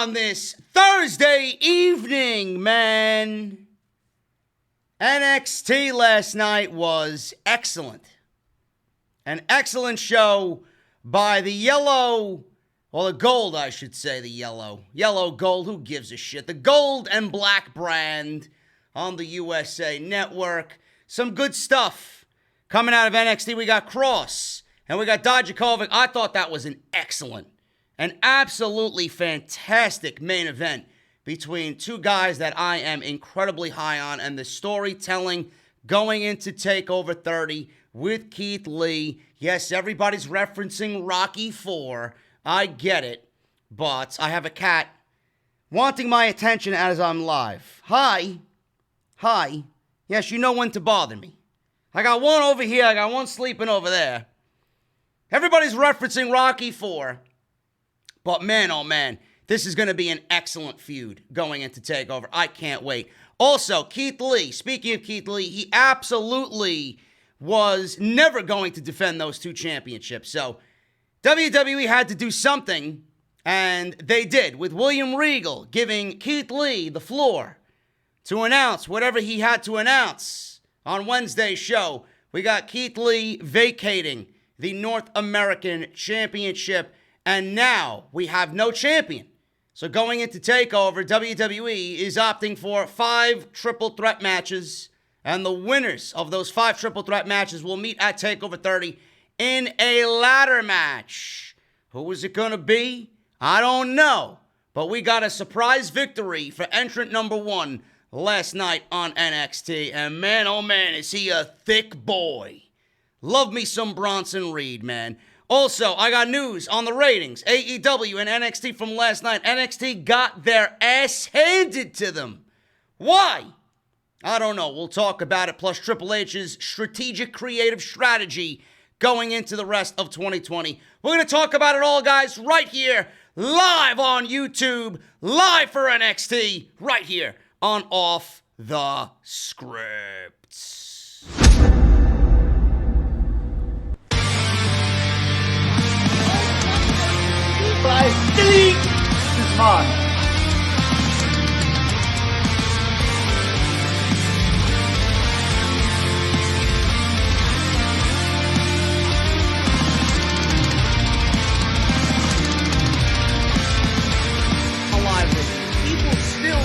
on this Thursday evening, man. NXT last night was excellent. An excellent show by the the gold, I should say, the yellow gold, who gives a shit? The gold and black brand on the USA Network. Some good stuff coming out of NXT. We got Cross and we got Dijakovic. I thought that was an absolutely fantastic main event between two guys that I am incredibly high on, and the storytelling going into TakeOver 30 with Keith Lee. Yes, everybody's referencing Rocky IV. I get it, but I have a cat wanting my attention as I'm live. Hi. Yes, you know when to bother me. I got one over here, I got one sleeping over there. Everybody's referencing Rocky IV. But man, oh man, this is going to be an excellent feud going into TakeOver. I can't wait. Also, Keith Lee, speaking of Keith Lee, he absolutely was never going to defend those two championships. So WWE had to do something, and they did, with William Regal giving Keith Lee the floor to announce whatever he had to announce on Wednesday's show. We got Keith Lee vacating the North American Championship, and now we have no champion. So going into TakeOver, WWE is opting for 5 triple threat matches, and the winners of those 5 triple threat matches will meet at TakeOver 30 in a ladder match. Who is it going to be? I don't know, but we got a surprise victory for entrant number 1 last night on NXT, and man, oh man, is he a thick boy. Love me some Bronson Reed, man. Also, I got news on the ratings. AEW and NXT from last night. NXT got their ass handed to them. Why? I don't know. We'll talk about it, plus Triple H's strategic creative strategy going into the rest of 2020. We're going to talk about it all, guys, right here, live on YouTube, live for NXT, right here on Off the Script. Delete this man. Alive with people still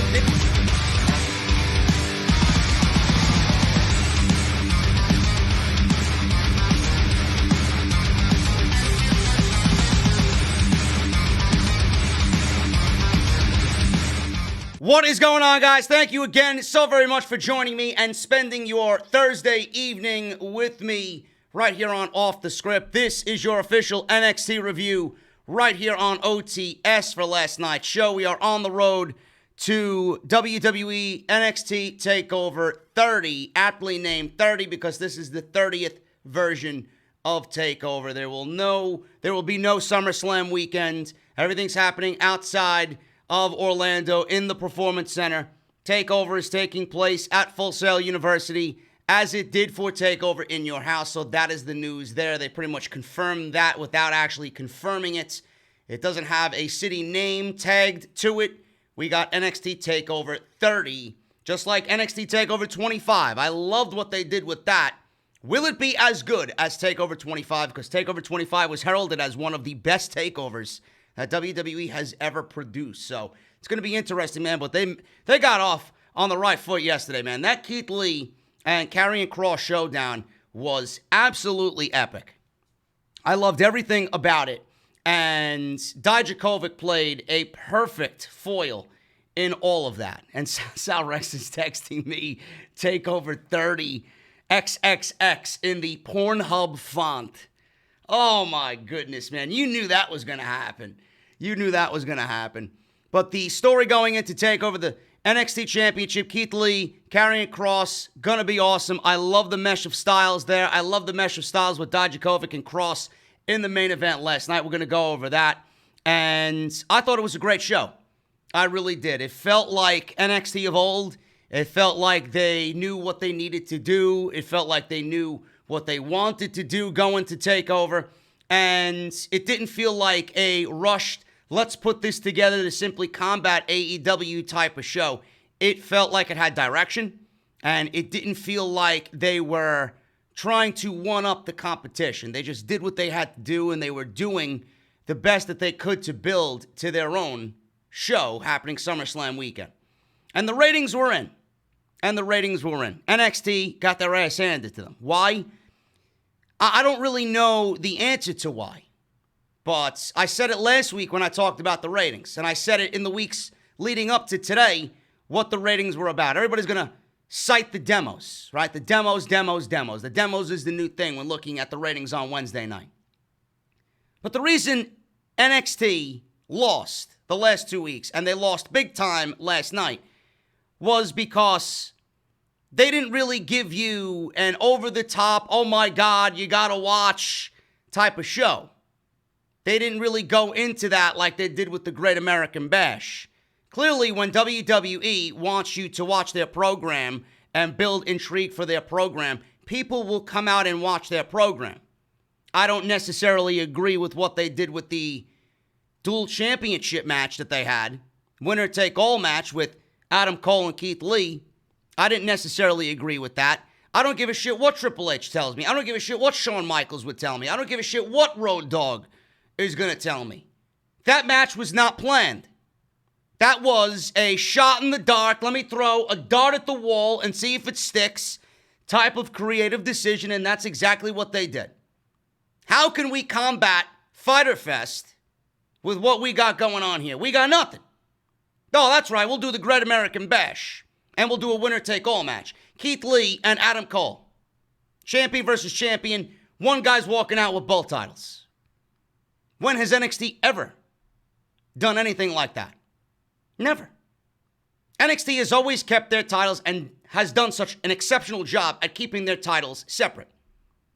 What is going on, guys? Thank you again so very much for joining me and spending your Thursday evening with me right here on Off the Script. This is your official NXT review right here on OTS for last night's show. We are on the road to WWE NXT TakeOver 30, aptly named 30 because this is the 30th version of TakeOver. There will be no SummerSlam weekend. Everything's happening outside of Orlando in the Performance Center. TakeOver is taking place at Full Sail University, as it did for TakeOver in your house. So that is the news there. They pretty much confirmed that without actually confirming it. It doesn't have a city name tagged to it. We got NXT TakeOver 30, just like NXT TakeOver 25. I loved what they did with that. Will it be as good as TakeOver 25? Because TakeOver 25 was heralded as one of the best takeovers that WWE has ever produced. So it's going to be interesting, man. But they got off on the right foot yesterday, man. That Keith Lee and Karrion Kross showdown was absolutely epic. I loved everything about it. And Dijakovic played a perfect foil in all of that. And Sal Rex is texting me, TakeOver 30 XXX in the Pornhub font. Oh my goodness, man. You knew that was going to happen. But the story going into TakeOver, the NXT Championship, Keith Lee, Karrion Kross, gonna be awesome. I love the mesh of styles there. I love the mesh of styles with Dijakovic and Kross in the main event last night. We're gonna go over that. And I thought it was a great show. I really did. It felt like NXT of old. It felt like they knew what they needed to do. It felt like they knew what they wanted to do going to TakeOver. And it didn't feel like a rushed let's put this together to simply combat AEW type of show. It felt like it had direction, and it didn't feel like they were trying to one-up the competition. They just did what they had to do, and they were doing the best that they could to build to their own show happening SummerSlam weekend. And the ratings were in. NXT got their ass handed to them. Why? I don't really know the answer to why. But I said it last week when I talked about the ratings. And I said it in the weeks leading up to today, what the ratings were about. Everybody's going to cite the demos, right? The demos. The demos is the new thing when looking at the ratings on Wednesday night. But the reason NXT lost the last 2 weeks, and they lost big time last night, was because they didn't really give you an over-the-top, oh my God, you gotta watch type of show. They didn't really go into that like they did with the Great American Bash. Clearly, when WWE wants you to watch their program and build intrigue for their program, people will come out and watch their program. I don't necessarily agree with what they did with the dual championship match that they had, winner-take-all match with Adam Cole and Keith Lee. I didn't necessarily agree with that. I don't give a shit what Triple H tells me. I don't give a shit what Shawn Michaels would tell me. I don't give a shit what Road Dogg is going to tell me. That match was not planned. That was a shot in the dark, let me throw a dart at the wall and see if it sticks type of creative decision, and that's exactly what they did. How can we combat Fyter Fest with what we got going on here? We got nothing. No, that's right. We'll do the Great American Bash. And we'll do a winner-take-all match. Keith Lee and Adam Cole. Champion versus champion. One guy's walking out with both titles. When has NXT ever done anything like that? Never. NXT has always kept their titles and has done such an exceptional job at keeping their titles separate.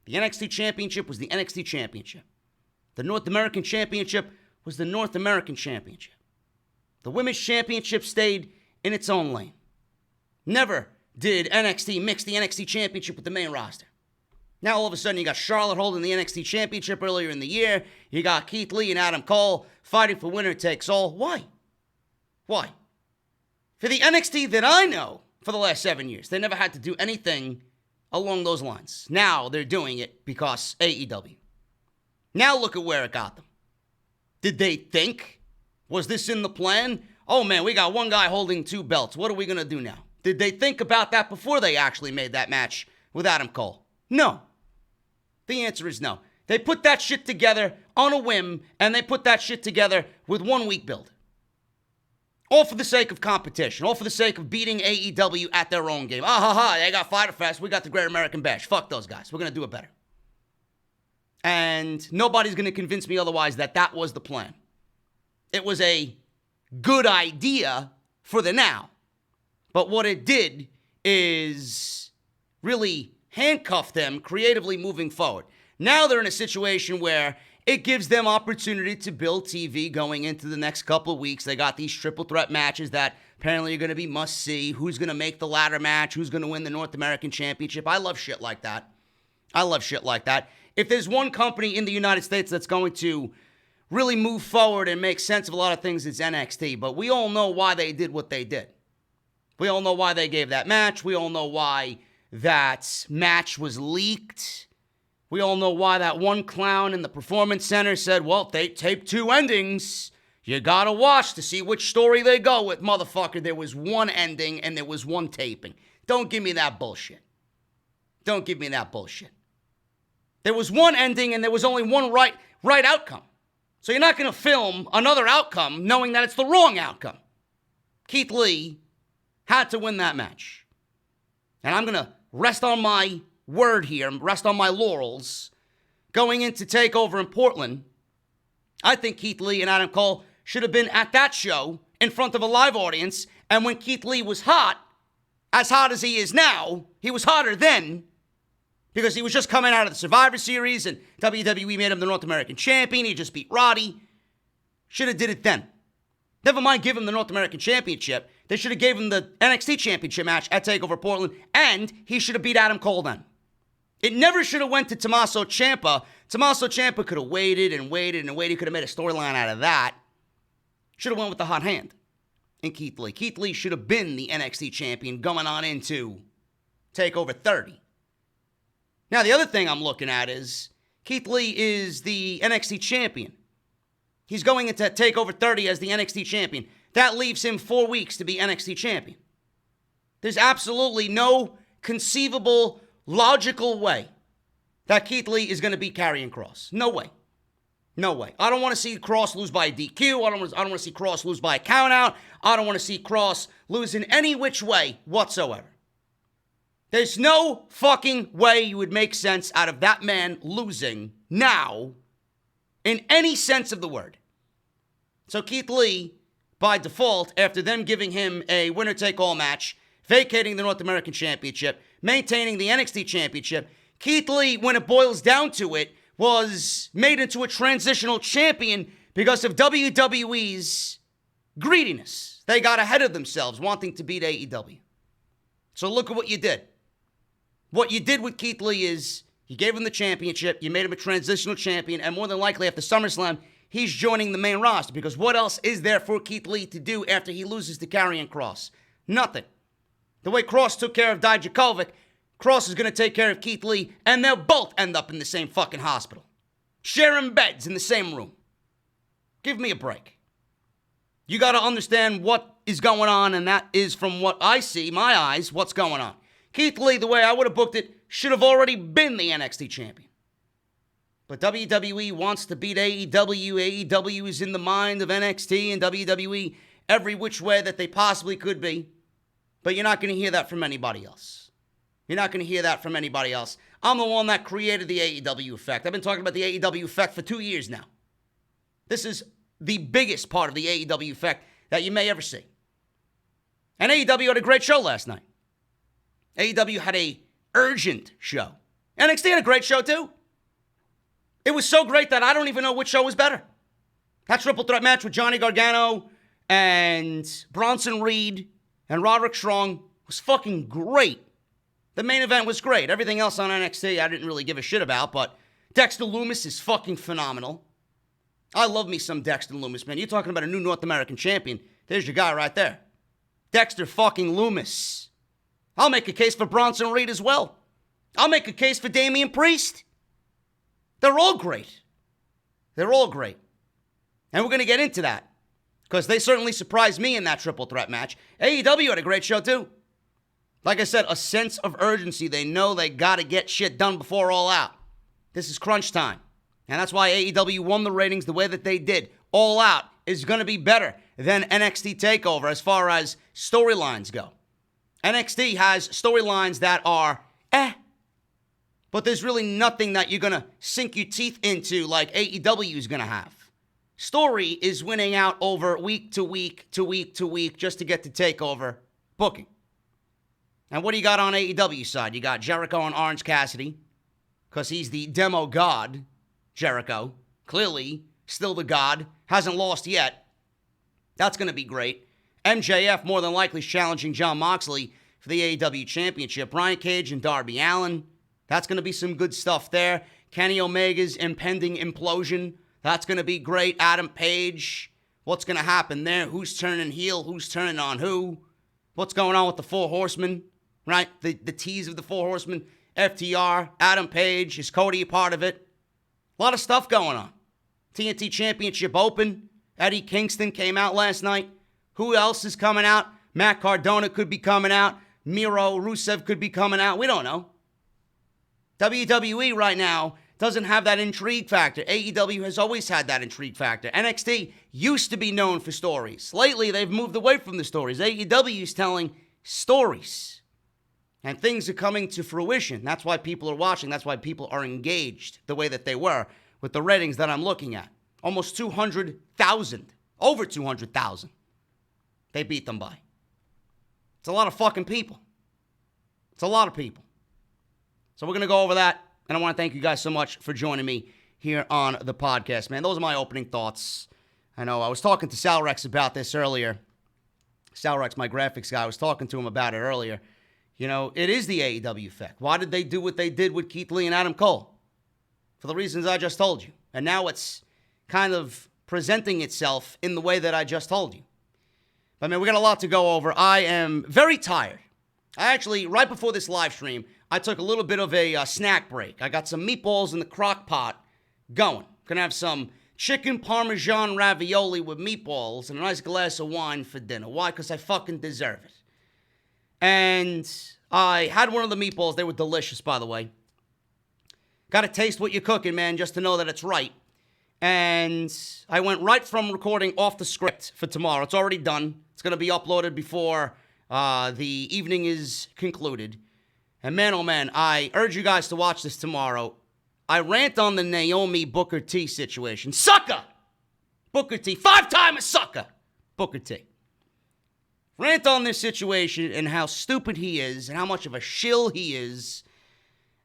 The NXT Championship was the NXT Championship. The North American Championship was the North American Championship. The Women's Championship stayed in its own lane. Never did NXT mix the NXT Championship with the main roster. Now all of a sudden you got Charlotte holding the NXT Championship earlier in the year. You got Keith Lee and Adam Cole fighting for winner takes all. Why? Why? For the NXT that I know for the last 7 years, they never had to do anything along those lines. Now they're doing it because AEW. Now look at where it got them. Did they think? Was this in the plan? Oh man, we got one guy holding two belts. What are we going to do now? Did they think about that before they actually made that match with Adam Cole? No. The answer is no. They put that shit together on a whim, and they put that shit together with 1 week build. All for the sake of competition. All for the sake of beating AEW at their own game. They got Fyter Fest. We got the Great American Bash. Fuck those guys. We're going to do it better. And nobody's going to convince me otherwise that that was the plan. It was a good idea for the now. But what it did is really handcuff them creatively moving forward. Now they're in a situation where it gives them opportunity to build TV going into the next couple of weeks. They got these triple threat matches that apparently are going to be must-see. Who's going to make the ladder match? Who's going to win the North American Championship? I love shit like that. If there's one company in the United States that's going to really move forward and make sense of a lot of things, it's NXT. But we all know why they did what they did. We all know why they gave that match. We all know why that match was leaked. We all know why that one clown in the Performance Center said, well, they taped 2 endings. You gotta watch to see which story they go with. Motherfucker, there was 1 ending and there was 1 taping. Don't give me that bullshit. There was 1 ending and there was only 1 right outcome. So you're not gonna film another outcome knowing that it's the wrong outcome. Keith Lee had to win that match. And I'm gonna rest on my word here, rest on my laurels. Going into TakeOver in Portland, I think Keith Lee and Adam Cole should have been at that show in front of a live audience. And when Keith Lee was hot, as hot as he is now, he was hotter then because he was just coming out of the Survivor Series and WWE made him the North American Champion. He just beat Roddy. Should have did it then. Never mind give him the North American Championship. They should have gave him the NXT Championship match at TakeOver Portland, and he should have beat Adam Cole then. It never should have went to Tommaso Ciampa. Tommaso Ciampa could have waited and waited and waited. He could have made a storyline out of that. should have went with the hot hand in Keith Lee. Keith Lee should have been the NXT champion going on into TakeOver 30. Now, the other thing I'm looking at is Keith Lee is the NXT champion. He's going into TakeOver 30 as the NXT champion. That leaves him 4 weeks to be NXT champion. There's absolutely no conceivable, logical way that Keith Lee is going to beat Karrion Kross. No way. No way. I don't want to see Kross lose by a DQ. I don't want to see Kross lose by a countout. I don't want to see Kross lose in any which way whatsoever. There's no fucking way you would make sense out of that man losing now in any sense of the word. So Keith Lee, by default, after them giving him a winner-take-all match, vacating the North American Championship, maintaining the NXT Championship, Keith Lee, when it boils down to it, was made into a transitional champion because of WWE's greediness. They got ahead of themselves, wanting to beat AEW. So look at what you did. What you did with Keith Lee is you gave him the championship, you made him a transitional champion, and more than likely after SummerSlam, he's joining the main roster. Because what else is there for Keith Lee to do after he loses to Karrion Kross? Nothing. The way Kross took care of Dijakovic, Kross is going to take care of Keith Lee, and they'll both end up in the same fucking hospital. Sharing beds in the same room. Give me a break. You got to understand what is going on, and that is from what I see, my eyes, what's going on. Keith Lee, the way I would have booked it, should have already been the NXT champion. But WWE wants to beat AEW. AEW is in the mind of NXT and WWE every which way that they possibly could be. But you're not going to hear that from anybody else. You're not going to hear that from anybody else. I'm the one that created the AEW effect. I've been talking about the AEW effect for 2 years now. This is the biggest part of the AEW effect that you may ever see. And AEW had a great show last night. AEW had a urgent show. NXT had a great show too. It was so great that I don't even know which show was better. That triple threat match with Johnny Gargano and Bronson Reed and Roderick Strong was fucking great. The main event was great. Everything else on NXT I didn't really give a shit about, but Dexter Loomis is fucking phenomenal. I love me some Dexter Loomis, man. You're talking about a new North American champion. There's your guy right there. Dexter fucking Loomis. I'll make a case for Bronson Reed as well. I'll make a case for Damian Priest. They're all great. They're all great. And we're going to get into that because they certainly surprised me in that triple threat match. AEW had a great show too. Like I said, a sense of urgency. They know they got to get shit done before All Out. This is crunch time. And that's why AEW won the ratings the way that they did. All Out is going to be better than NXT TakeOver as far as storylines go. NXT has storylines that are but there's really nothing that you're going to sink your teeth into like AEW is going to have. Story is winning out over week to week to week to week just to get to TakeOver booking. And what do you got on AEW side? You got Jericho and Orange Cassidy because he's the demo god, Jericho. Clearly, still the god. Hasn't lost yet. That's going to be great. MJF more than likely is challenging Jon Moxley for the AEW Championship. Brian Cage and Darby Allin. That's going to be some good stuff there. Kenny Omega's impending implosion. That's going to be great. Adam Page. What's going to happen there? Who's turning heel? Who's turning on who? What's going on with the Four Horsemen? Right? The tease of the Four Horsemen. FTR. Adam Page. Is Cody a part of it? A lot of stuff going on. TNT Championship Open. Eddie Kingston came out last night. Who else is coming out? Matt Cardona could be coming out. Miro Rusev could be coming out. We don't know. WWE right now doesn't have that intrigue factor. AEW has always had that intrigue factor. NXT used to be known for stories. Lately, they've moved away from the stories. AEW is telling stories. And things are coming to fruition. That's why people are watching. That's why people are engaged the way that they were with the ratings that I'm looking at. Almost 200,000. Over 200,000. They beat them by. It's a lot of fucking people. It's a lot of people. So we're going to go over that. And I want to thank you guys so much for joining me here on the podcast, man. Those are my opening thoughts. I know I was talking to Sal Rex about this earlier. Sal Rex, my graphics guy, I was talking to him about it earlier. You know, it is the AEW effect. Why did they do what they did with Keith Lee and Adam Cole? For the reasons I just told you. And now it's kind of presenting itself in the way that I just told you. But, man, we got a lot to go over. I am very tired. I actually, right before this live stream, I took a little bit of a snack break. I got some meatballs in the crock pot going. Gonna have some chicken parmesan ravioli with meatballs and a nice glass of wine for dinner. Why? Because I fucking deserve it. And I had one of the meatballs. They were delicious, by the way. Gotta taste what you're cooking, man, just to know that it's right. And I went right from recording off the script for tomorrow. It's already done. It's gonna be uploaded before the evening is concluded. And man, oh man, I urge you guys to watch this tomorrow. I rant on the Naomi Booker T situation. Sucker! Booker T. 5-time a sucker! Booker T. Rant on this situation and how stupid he is and how much of a shill he is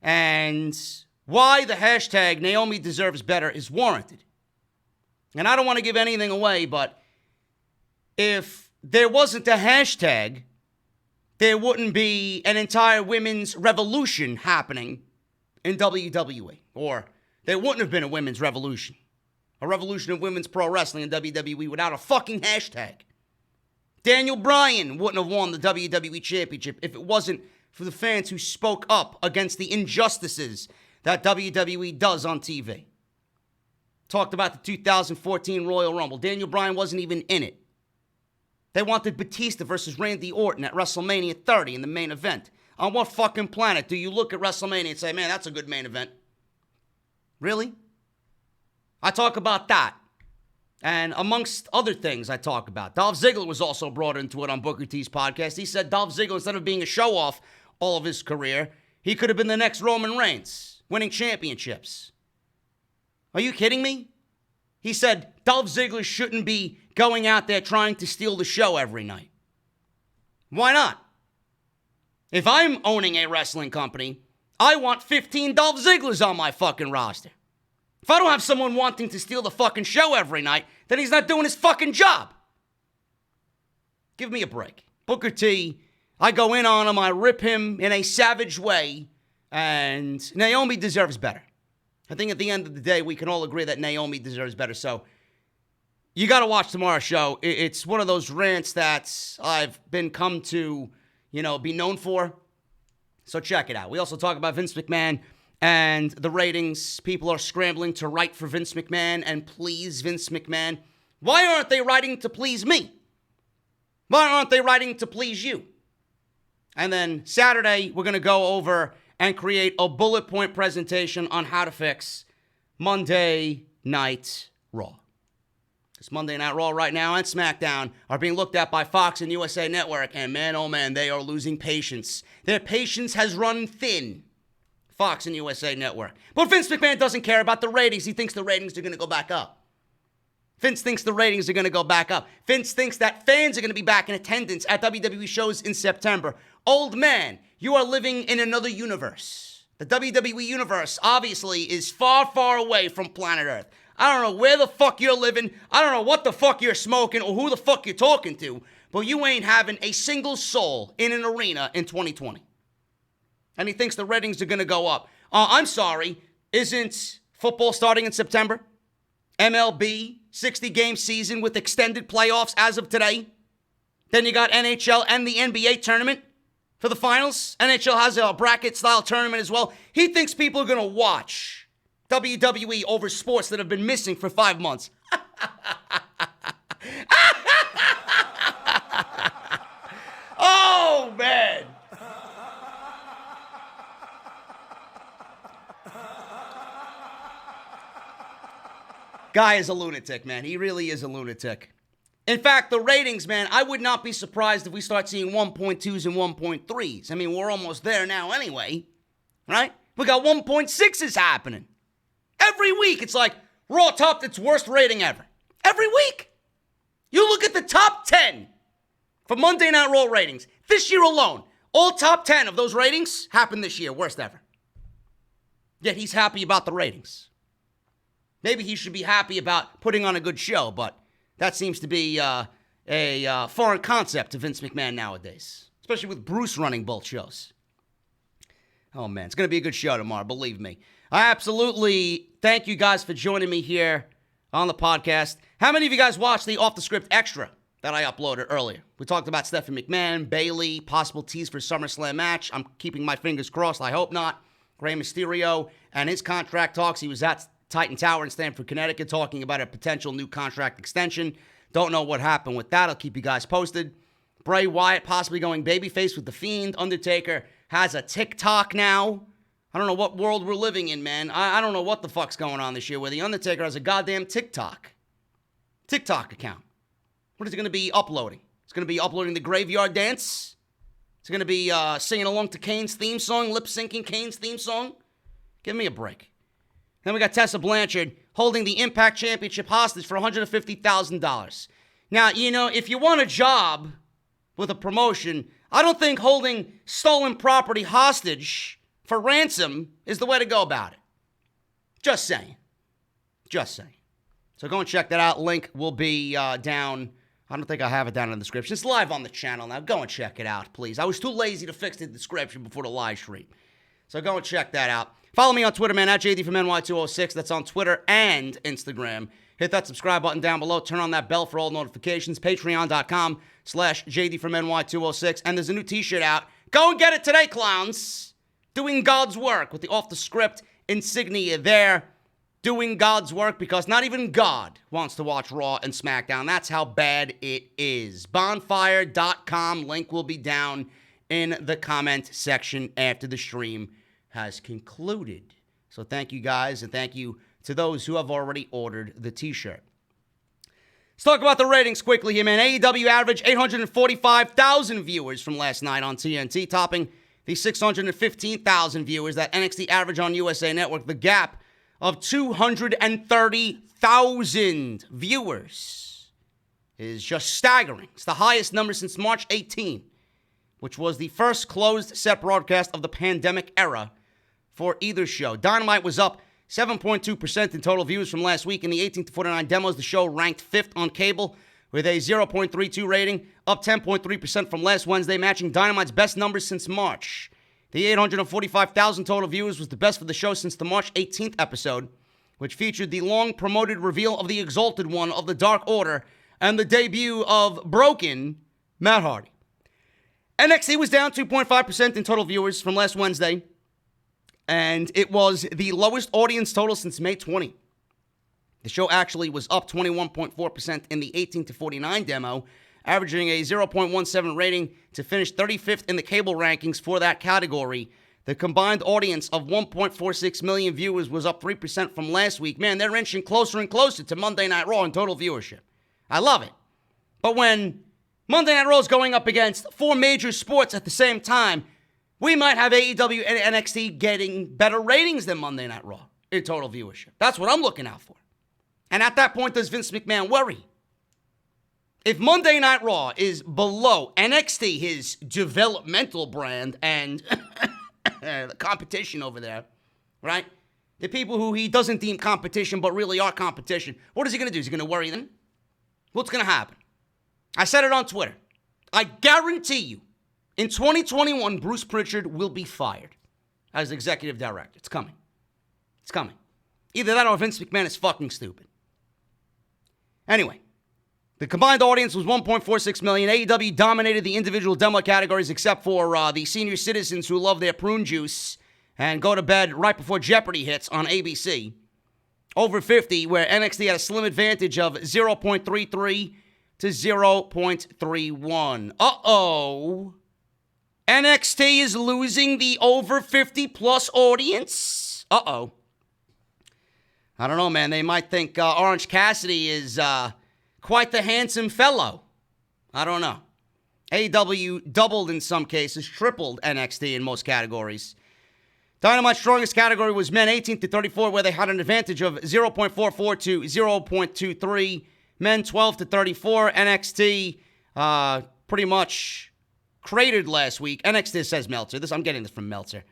and why the hashtag Naomi deserves better is warranted. And I don't want to give anything away, but if there wasn't a hashtag, there wouldn't be an entire women's revolution happening in WWE. Or there wouldn't have been a women's revolution. A revolution of women's pro wrestling in WWE without a fucking hashtag. Daniel Bryan wouldn't have won the WWE Championship if it wasn't for the fans who spoke up against the injustices that WWE does on TV. Talked about the 2014 Royal Rumble. Daniel Bryan wasn't even in it. They wanted Batista versus Randy Orton at WrestleMania 30 in the main event. On what fucking planet do you look at WrestleMania and say, man, that's a good main event? Really? I talk about that. And amongst other things I talk about, Dolph Ziggler was also brought into it on Booker T's podcast. He said Dolph Ziggler, instead of being a show-off all of his career, he could have been the next Roman Reigns, winning championships. Are you kidding me? He said Dolph Ziggler shouldn't be going out there trying to steal the show every night. Why not? If I'm owning a wrestling company, I want 15 Dolph Zigglers on my fucking roster. If I don't have someone wanting to steal the fucking show every night, then he's not doing his fucking job. Give me a break. Booker T, I go in on him, I rip him in a savage way, and Naomi deserves better. I think at the end of the day, we can all agree that Naomi deserves better. So you got to watch tomorrow's show. It's one of those rants that I've been come to, be known for. So check it out. We also talk about Vince McMahon and the ratings. People are scrambling to write for Vince McMahon and please Vince McMahon. Why aren't they writing to please me? Why aren't they writing to please you? And then Saturday, we're going to go over and create a bullet point presentation on how to fix Monday Night Raw. Because Monday Night Raw right now and SmackDown are being looked at by Fox and USA Network. And man, oh man, they are losing patience. Their patience has run thin. Fox and USA Network. But Vince McMahon doesn't care about the ratings. He thinks the ratings are going to go back up. Vince thinks the ratings are going to go back up. Vince thinks that fans are going to be back in attendance at WWE shows in September. Old man, you are living in another universe. The WWE universe, obviously, is far, far away from planet Earth. I don't know where the fuck you're living. I don't know what the fuck you're smoking or who the fuck you're talking to. But you ain't having a single soul in an arena in 2020. And he thinks the ratings are going to go up. I'm sorry, isn't football starting in September? MLB, 60-game season with extended playoffs as of today. Then you got NHL and the NBA tournament for the finals. NHL has a bracket-style tournament as well. He thinks people are going to watch WWE over sports that have been missing for 5 months. Oh, man. Guy is a lunatic, man. He really is a lunatic. In fact, the ratings, man, I would not be surprised if we start seeing 1.2s and 1.3s. I mean, we're almost there now anyway, right? We got 1.6s happening. Every week, it's like Raw topped its worst rating ever. Every week. You look at the top 10 for Monday Night Raw ratings. This year alone, all top 10 of those ratings happened this year. Worst ever. Yet he's happy about the ratings. Maybe he should be happy about putting on a good show, but that seems to be a foreign concept to Vince McMahon nowadays, especially with Bruce running both shows. Oh, man, it's going to be a good show tomorrow, believe me. I absolutely thank you guys for joining me here on the podcast. How many of you guys watched the Off the Script Extra that I uploaded earlier? We talked about Stephanie McMahon, Bayley, possible tease for SummerSlam match. I'm keeping my fingers crossed. I hope not. Rey Mysterio and his contract talks. He was at Titan Tower in Stamford, Connecticut, talking about a potential new contract extension. Don't know what happened with that. I'll keep you guys posted. Bray Wyatt possibly going babyface with The Fiend. Undertaker has a TikTok now. I don't know what world we're living in, man. I don't know what the fuck's going on this year where The Undertaker has a goddamn TikTok account. What is it going to be uploading? It's going to be uploading the Graveyard Dance? It's going to be singing along to Kane's theme song, lip-syncing Kane's theme song? Give me a break. Then we got Tessa Blanchard holding the Impact Championship hostage for $150,000. Now, you know, if you want a job with a promotion, I don't think holding stolen property hostage for ransom is the way to go about it. Just saying. So go and check that out. Link will be down. I don't think I have it down in the description. It's live on the channel now. Go and check it out, please. I was too lazy to fix the description before the live stream. So go and check that out. Follow me on Twitter, man, at JD from NY206. That's on Twitter and Instagram. Hit that subscribe button down below. Turn on that bell for all notifications. Patreon.com/JD from NY206. And there's a new t-shirt out. Go and get it today, clowns. Doing God's work with the Off the Script insignia there. Doing God's work because not even God wants to watch Raw and SmackDown. That's how bad it is. Bonfire.com. Link will be down in the comment section after the stream has concluded. So thank you guys, and thank you to those who have already ordered the t-shirt. Let's talk about the ratings quickly here, man. AEW averaged 845,000 viewers from last night on TNT, topping the 615,000 viewers that NXT averaged on USA Network. The gap of 230,000 viewers is just staggering. It's the highest number since March 18, which was the first closed set broadcast of the pandemic era for either show. Dynamite was up 7.2% in total views from last week. In the 18 to 49 demos, the show ranked 5th on cable with a 0.32 rating, up 10.3% from last Wednesday, matching Dynamite's best numbers since March. The 845,000 total viewers was the best for the show since the March 18th episode, which featured the long-promoted reveal of the Exalted One of the Dark Order and the debut of Broken Matt Hardy. NXT was down 2.5% in total viewers from last Wednesday, and it was the lowest audience total since May 20. The show actually was up 21.4% in the 18 to 49 demo, averaging a 0.17 rating to finish 35th in the cable rankings for that category. The combined audience of 1.46 million viewers was up 3% from last week. Man, they're inching closer and closer to Monday Night Raw in total viewership. I love it. But when Monday Night Raw is going up against 4 major sports at the same time, we might have AEW and NXT getting better ratings than Monday Night Raw in total viewership. That's what I'm looking out for. And at that point, does Vince McMahon worry? If Monday Night Raw is below NXT, his developmental brand, and the competition over there, right? The people who he doesn't deem competition but really are competition, what is he going to do? Is he going to worry them? What's going to happen? I said it on Twitter. I guarantee you, in 2021, Bruce Pritchard will be fired as executive director. It's coming. It's coming. Either that or Vince McMahon is fucking stupid. Anyway, the combined audience was 1.46 million. AEW dominated the individual demo categories except for the senior citizens who love their prune juice and go to bed right before Jeopardy hits on ABC. Over 50, where NXT had a slim advantage of 0.33 to 0.31. Uh-oh. NXT is losing the over 50-plus audience? Uh-oh. I don't know, man. They might think Orange Cassidy is quite the handsome fellow. I don't know. AEW doubled in some cases, tripled NXT in most categories. Dynamite's strongest category was men 18 to 34, where they had an advantage of 0.44 to 0.23. Men 12 to 34. NXT pretty much cratered last week. NXT says Meltzer. I'm getting this from Meltzer.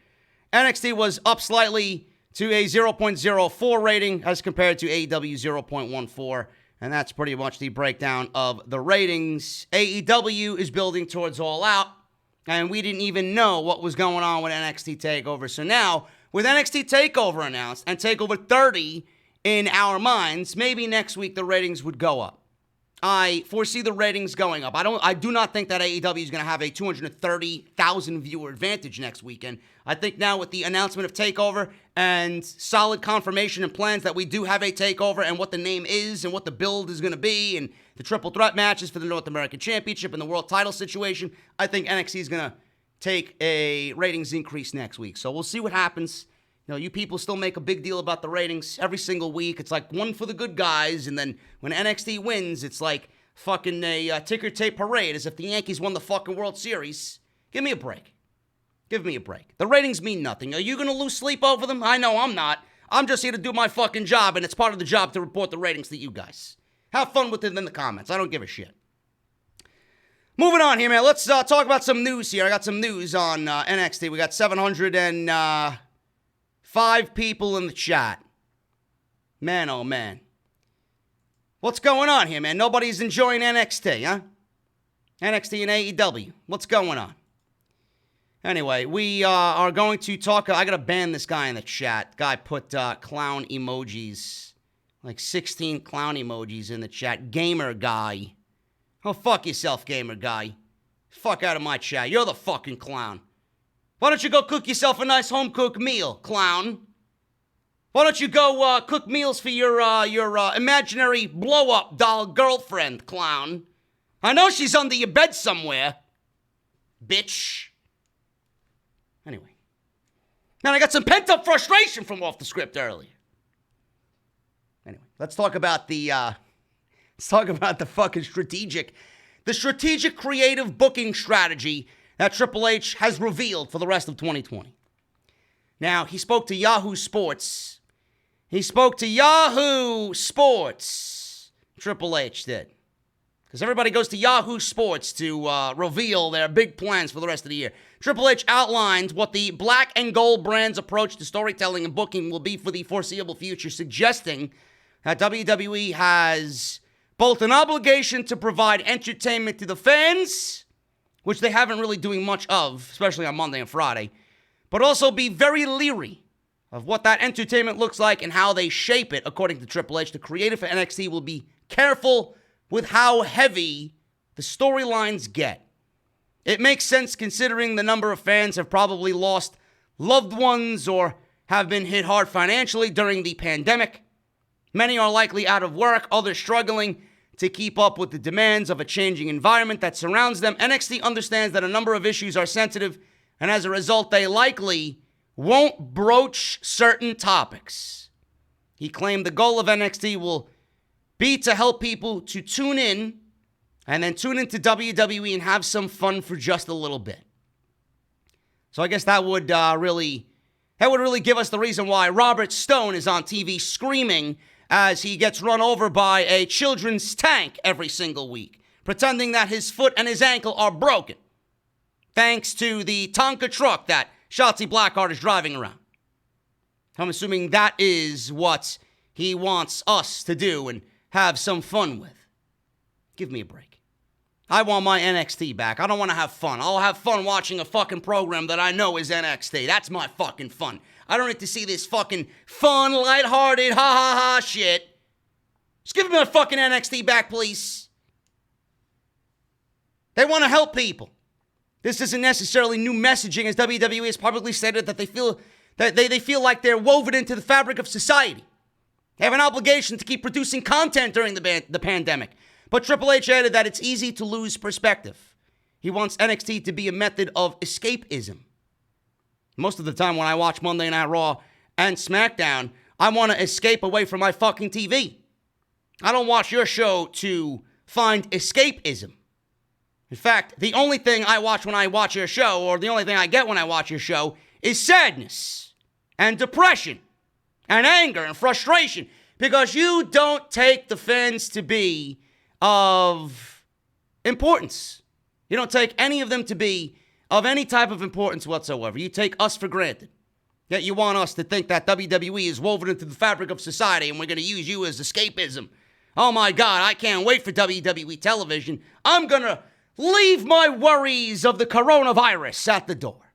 NXT was up slightly to a 0.04 rating as compared to AEW 0.14. And that's pretty much the breakdown of the ratings. AEW is building towards All Out, and we didn't even know what was going on with NXT TakeOver. So now, with NXT TakeOver announced and TakeOver 30 in our minds, maybe next week the ratings would go up. I foresee the ratings going up. I do not think that AEW is going to have a 230,000 viewer advantage next weekend. I think now with the announcement of TakeOver and solid confirmation and plans that we do have a TakeOver and what the name is and what the build is going to be and the triple threat matches for the North American Championship and the world title situation, I think NXT is going to take a ratings increase next week. So we'll see what happens. You know, you people still make a big deal about the ratings every single week. It's like one for the good guys, and then when NXT wins, it's like fucking a ticker tape parade as if the Yankees won the fucking World Series. Give me a break. Give me a break. The ratings mean nothing. Are you going to lose sleep over them? I know I'm not. I'm just here to do my fucking job, and it's part of the job to report the ratings to you guys. Have fun with it in the comments. I don't give a shit. Moving on here, man. Let's talk about some news here. I got some news on NXT. We got 705 people in the chat. Man, oh man. What's going on here, man? Nobody's enjoying NXT, huh? NXT and AEW. What's going on? Anyway, we are going to talk. I got to ban this guy in the chat. Guy put clown emojis. Like 16 clown emojis in the chat. Gamer guy. Oh, fuck yourself, gamer guy. Fuck out of my chat. You're the fucking clown. Why don't you go cook yourself a nice home-cooked meal, clown? Why don't you go cook meals for your imaginary blow-up doll girlfriend, clown? I know she's under your bed somewhere, bitch. Anyway. Man, I got some pent-up frustration from off the script earlier. Anyway, let's talk about the fucking strategic creative booking strategy that Triple H has revealed for the rest of 2020. Now, he spoke to Yahoo Sports. Triple H did. Because everybody goes to Yahoo Sports to reveal their big plans for the rest of the year. Triple H outlined what the Black and Gold brand's approach to storytelling and booking will be for the foreseeable future, suggesting that WWE has both an obligation to provide entertainment to the fans, which they haven't really doing much of, especially on Monday and Friday, but also be very leery of what that entertainment looks like and how they shape it. According to Triple H, the creative for NXT will be careful with how heavy the storylines get. It makes sense considering the number of fans have probably lost loved ones or have been hit hard financially during the pandemic. Many are likely out of work, others struggling to keep up with the demands of a changing environment that surrounds them. NXT understands that a number of issues are sensitive, and as a result, they likely won't broach certain topics. He claimed the goal of NXT will be to help people to tune in and then tune into WWE and have some fun for just a little bit. So I guess that would really give us the reason why Robert Stone is on TV screaming as he gets run over by a children's tank every single week, pretending that his foot and his ankle are broken, thanks to the Tonka truck that Shotzi Blackheart is driving around. I'm assuming that is what he wants us to do and have some fun with. Give me a break. I want my NXT back. I don't want to have fun. I'll have fun watching a fucking program that I know is NXT. That's my fucking fun. I don't need to see this fucking fun, lighthearted, ha-ha-ha shit. Just give me my fucking NXT back, please. They want to help people. This isn't necessarily new messaging, as WWE has publicly stated that they feel like they're woven into the fabric of society. They have an obligation to keep producing content during the pandemic. But Triple H added that it's easy to lose perspective. He wants NXT to be a method of escapism. Most of the time when I watch Monday Night Raw and SmackDown, I want to escape away from my fucking TV. I don't watch your show to find escapism. In fact, the only thing I watch when I watch your show, or the only thing I get when I watch your show, is sadness and depression and anger and frustration, because you don't take the fans to be of importance. You don't take any of them to be of any type of importance whatsoever. You take us for granted. Yet you want us to think that WWE is woven into the fabric of society and we're going to use you as escapism. Oh my God, I can't wait for WWE television. I'm going to leave my worries of the coronavirus at the door.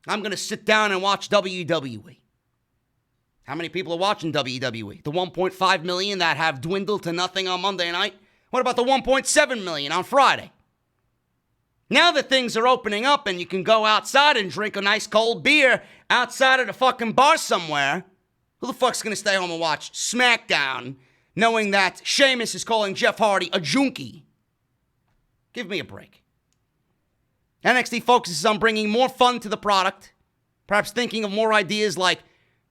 I'm going to sit down and watch WWE. How many people are watching WWE? The 1.5 million that have dwindled to nothing on Monday night? What about the 1.7 million on Friday? Now that things are opening up and you can go outside and drink a nice cold beer outside of the fucking bar somewhere, who the fuck's gonna stay home and watch SmackDown knowing that Sheamus is calling Jeff Hardy a junkie? Give me a break. NXT focuses on bringing more fun to the product, perhaps thinking of more ideas like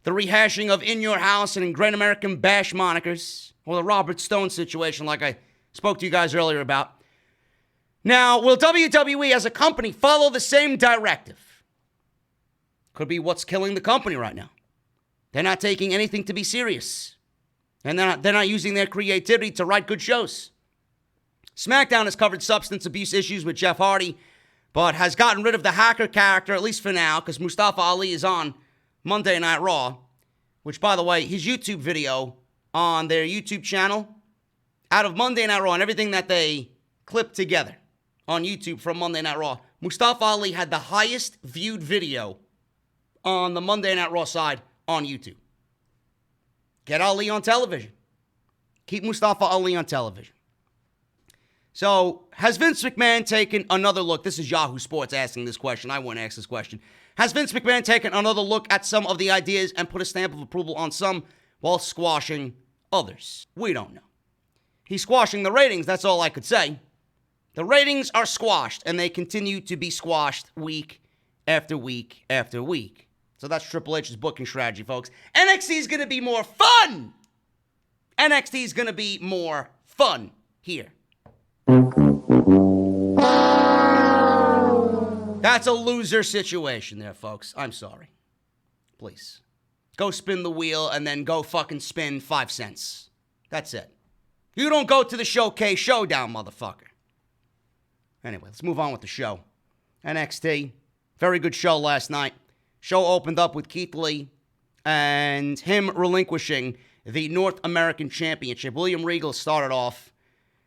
the rehashing of In Your House and Great American Bash monikers, or the Robert Stone situation like I spoke to you guys earlier about. Now, will WWE as a company follow the same directive? Could be what's killing the company right now. They're not taking anything to be serious. And they're not using their creativity to write good shows. SmackDown has covered substance abuse issues with Jeff Hardy, but has gotten rid of the hacker character, at least for now, because Mustafa Ali is on Monday Night Raw, which, by the way, his YouTube video on their YouTube channel, out of Monday Night Raw and everything that they clipped together on YouTube from Monday Night Raw, Mustafa Ali had the highest viewed video on the Monday Night Raw side on YouTube. Get Ali on television. Keep Mustafa Ali on television. So, has Vince McMahon taken another look? This is Yahoo Sports asking this question. I wouldn't ask this question. Has Vince McMahon taken another look at some of the ideas and put a stamp of approval on some while squashing others? We don't know. He's squashing the ratings, that's all I could say. The ratings are squashed, and they continue to be squashed week after week after week. So that's Triple H's booking strategy, folks. NXT is going to be more fun! NXT is going to be more fun here. That's a loser situation there, folks. I'm sorry. Please. Go spin the wheel and then go fucking spin 5 cents. That's it. You don't go to the Showcase Showdown, motherfucker. Anyway, let's move on with the show. NXT. Very good show last night. Show opened up with Keith Lee and him relinquishing the North American Championship. William Regal started off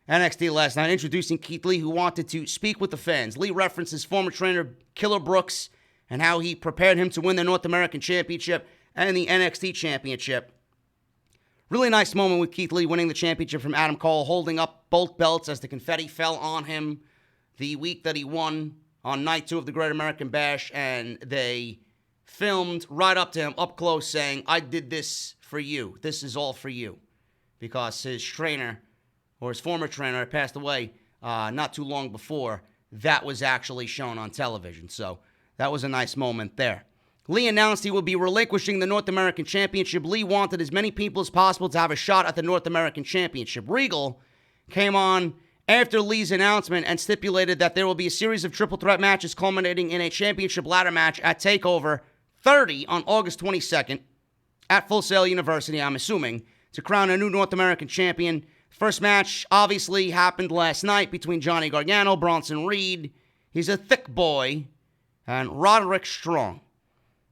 NXT last night, introducing Keith Lee, who wanted to speak with the fans. Lee references former trainer Killer Brooks and how he prepared him to win the North American Championship and the NXT Championship. Really nice moment with Keith Lee winning the championship from Adam Cole, holding up both belts as the confetti fell on him the week that he won on night 2 of the Great American Bash, and they filmed right up to him, up close, saying, "I did this for you. This is all for you." Because his trainer, or his former trainer, had passed away not too long before. That was actually shown on television. So that was a nice moment there. Lee announced he will be relinquishing the North American Championship. Lee wanted as many people as possible to have a shot at the North American Championship. Regal came on after Lee's announcement and stipulated that there will be a series of triple threat matches culminating in a championship ladder match at TakeOver 30 on August 22nd at Full Sail University, I'm assuming, to crown a new North American champion. First match obviously happened last night between Johnny Gargano, Bronson Reed, he's a thick boy, and Roderick Strong.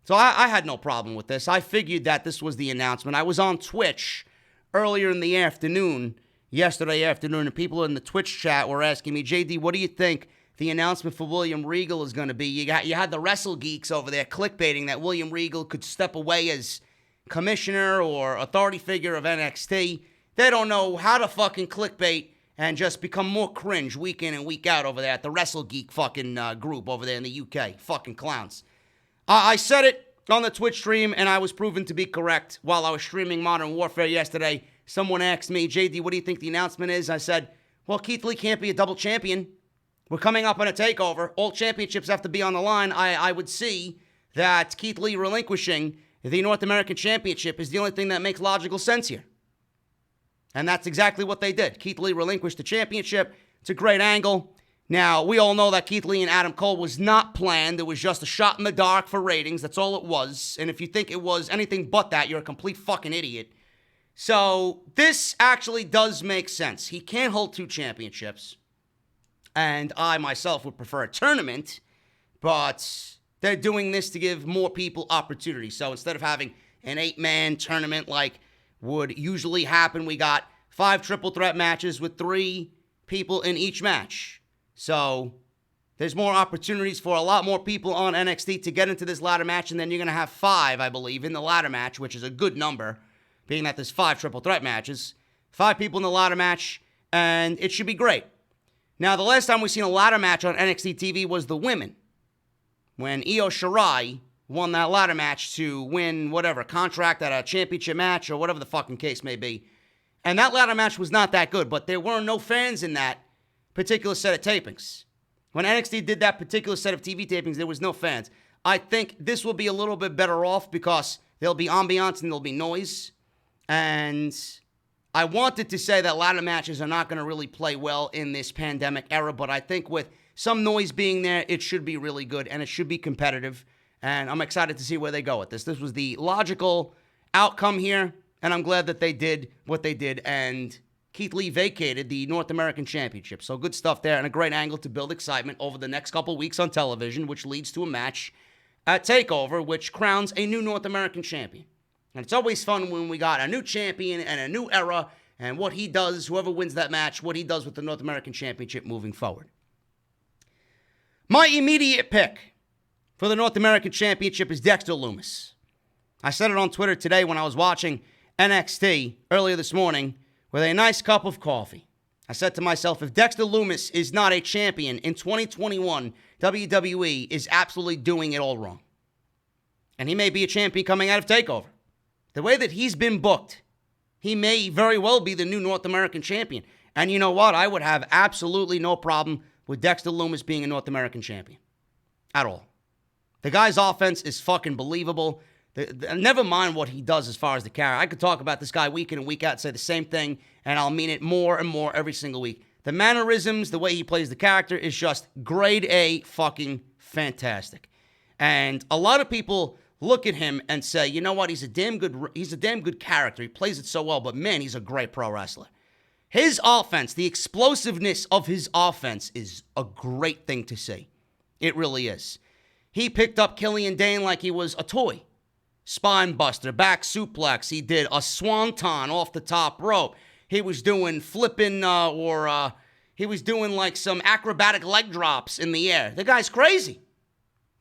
So I had no problem with this. I figured that this was the announcement. I was on Twitch earlier in the afternoon, yesterday afternoon, and people in the Twitch chat were asking me, JD, what do you think the announcement for William Regal is going to be? You had the Wrestle Geeks over there clickbaiting that William Regal could step away as commissioner or authority figure of NXT. They don't know how to fucking clickbait and just become more cringe week in and week out over there at the Wrestle Geek fucking group over there in the UK. Fucking clowns. I said it on the Twitch stream, and I was proven to be correct while I was streaming Modern Warfare yesterday. Someone asked me, JD, what do you think the announcement is? I said, well, Keith Lee can't be a double champion. We're coming up on a takeover. All championships have to be on the line. I would see that Keith Lee relinquishing the North American Championship is the only thing that makes logical sense here. And that's exactly what they did. Keith Lee relinquished the championship. It's a great angle. Now, we all know that Keith Lee and Adam Cole was not planned. It was just a shot in the dark for ratings. That's all it was. And if you think it was anything but that, you're a complete fucking idiot. So, this actually does make sense. He can't hold 2 championships. And I, myself, would prefer a tournament. But they're doing this to give more people opportunity. So, instead of having an 8-man tournament like would usually happen, we got 5 triple threat matches with 3 people in each match. So, There's more opportunities for a lot more people on NXT to get into this ladder match, and then you're going to have 5, I believe, in the ladder match, which is a good number, being that there's 5 triple threat matches. 5 people in the ladder match, and it should be great. Now, the last time we've seen a ladder match on NXT TV was the women, when Io Shirai won that ladder match to win whatever, contract at a championship match or whatever the fucking case may be. And that ladder match was not that good, but there were no fans in that particular set of tapings. When NXT did that particular set of TV tapings, there was no fans. I think this will be a little bit better off because there'll be ambiance and there'll be noise. And I wanted to say that ladder matches are not going to really play well in this pandemic era, but I think with some noise being there, it should be really good and it should be competitive. And I'm excited to see where they go with this. This was the logical outcome here, and I'm glad that they did what they did. And Keith Lee vacated the North American Championship. So good stuff there and a great angle to build excitement over the next couple weeks on television, which leads to a match at TakeOver, which crowns a new North American champion. And it's always fun when we got a new champion and a new era and what he does, whoever wins that match, what he does with the North American Championship moving forward. My immediate pick for the North American Championship is Dexter Loomis. I said it on Twitter today when I was watching NXT earlier this morning with a nice cup of coffee. I said to myself, if Dexter Loomis is not a champion in 2021, WWE is absolutely doing it all wrong. And he may be a champion coming out of TakeOver. The way that he's been booked, he may very well be the new North American champion. And you know what? I would have absolutely no problem with Dexter Loomis being a North American champion. At all. The guy's offense is fucking believable. Never mind what he does as far as the character. I could talk about this guy week in and week out, say the same thing, and I'll mean it more and more every single week. The mannerisms, the way he plays the character is just grade A fucking fantastic. And a lot of people look at him and say, you know what, he's a damn good character. He plays it so well, but man, he's a great pro wrestler. His offense, the explosiveness of his offense is a great thing to see. It really is. He picked up Killian Dane like he was a toy. Spine buster, back suplex. He did a swanton off the top rope. He was doing flipping he was doing like some acrobatic leg drops in the air. The guy's crazy.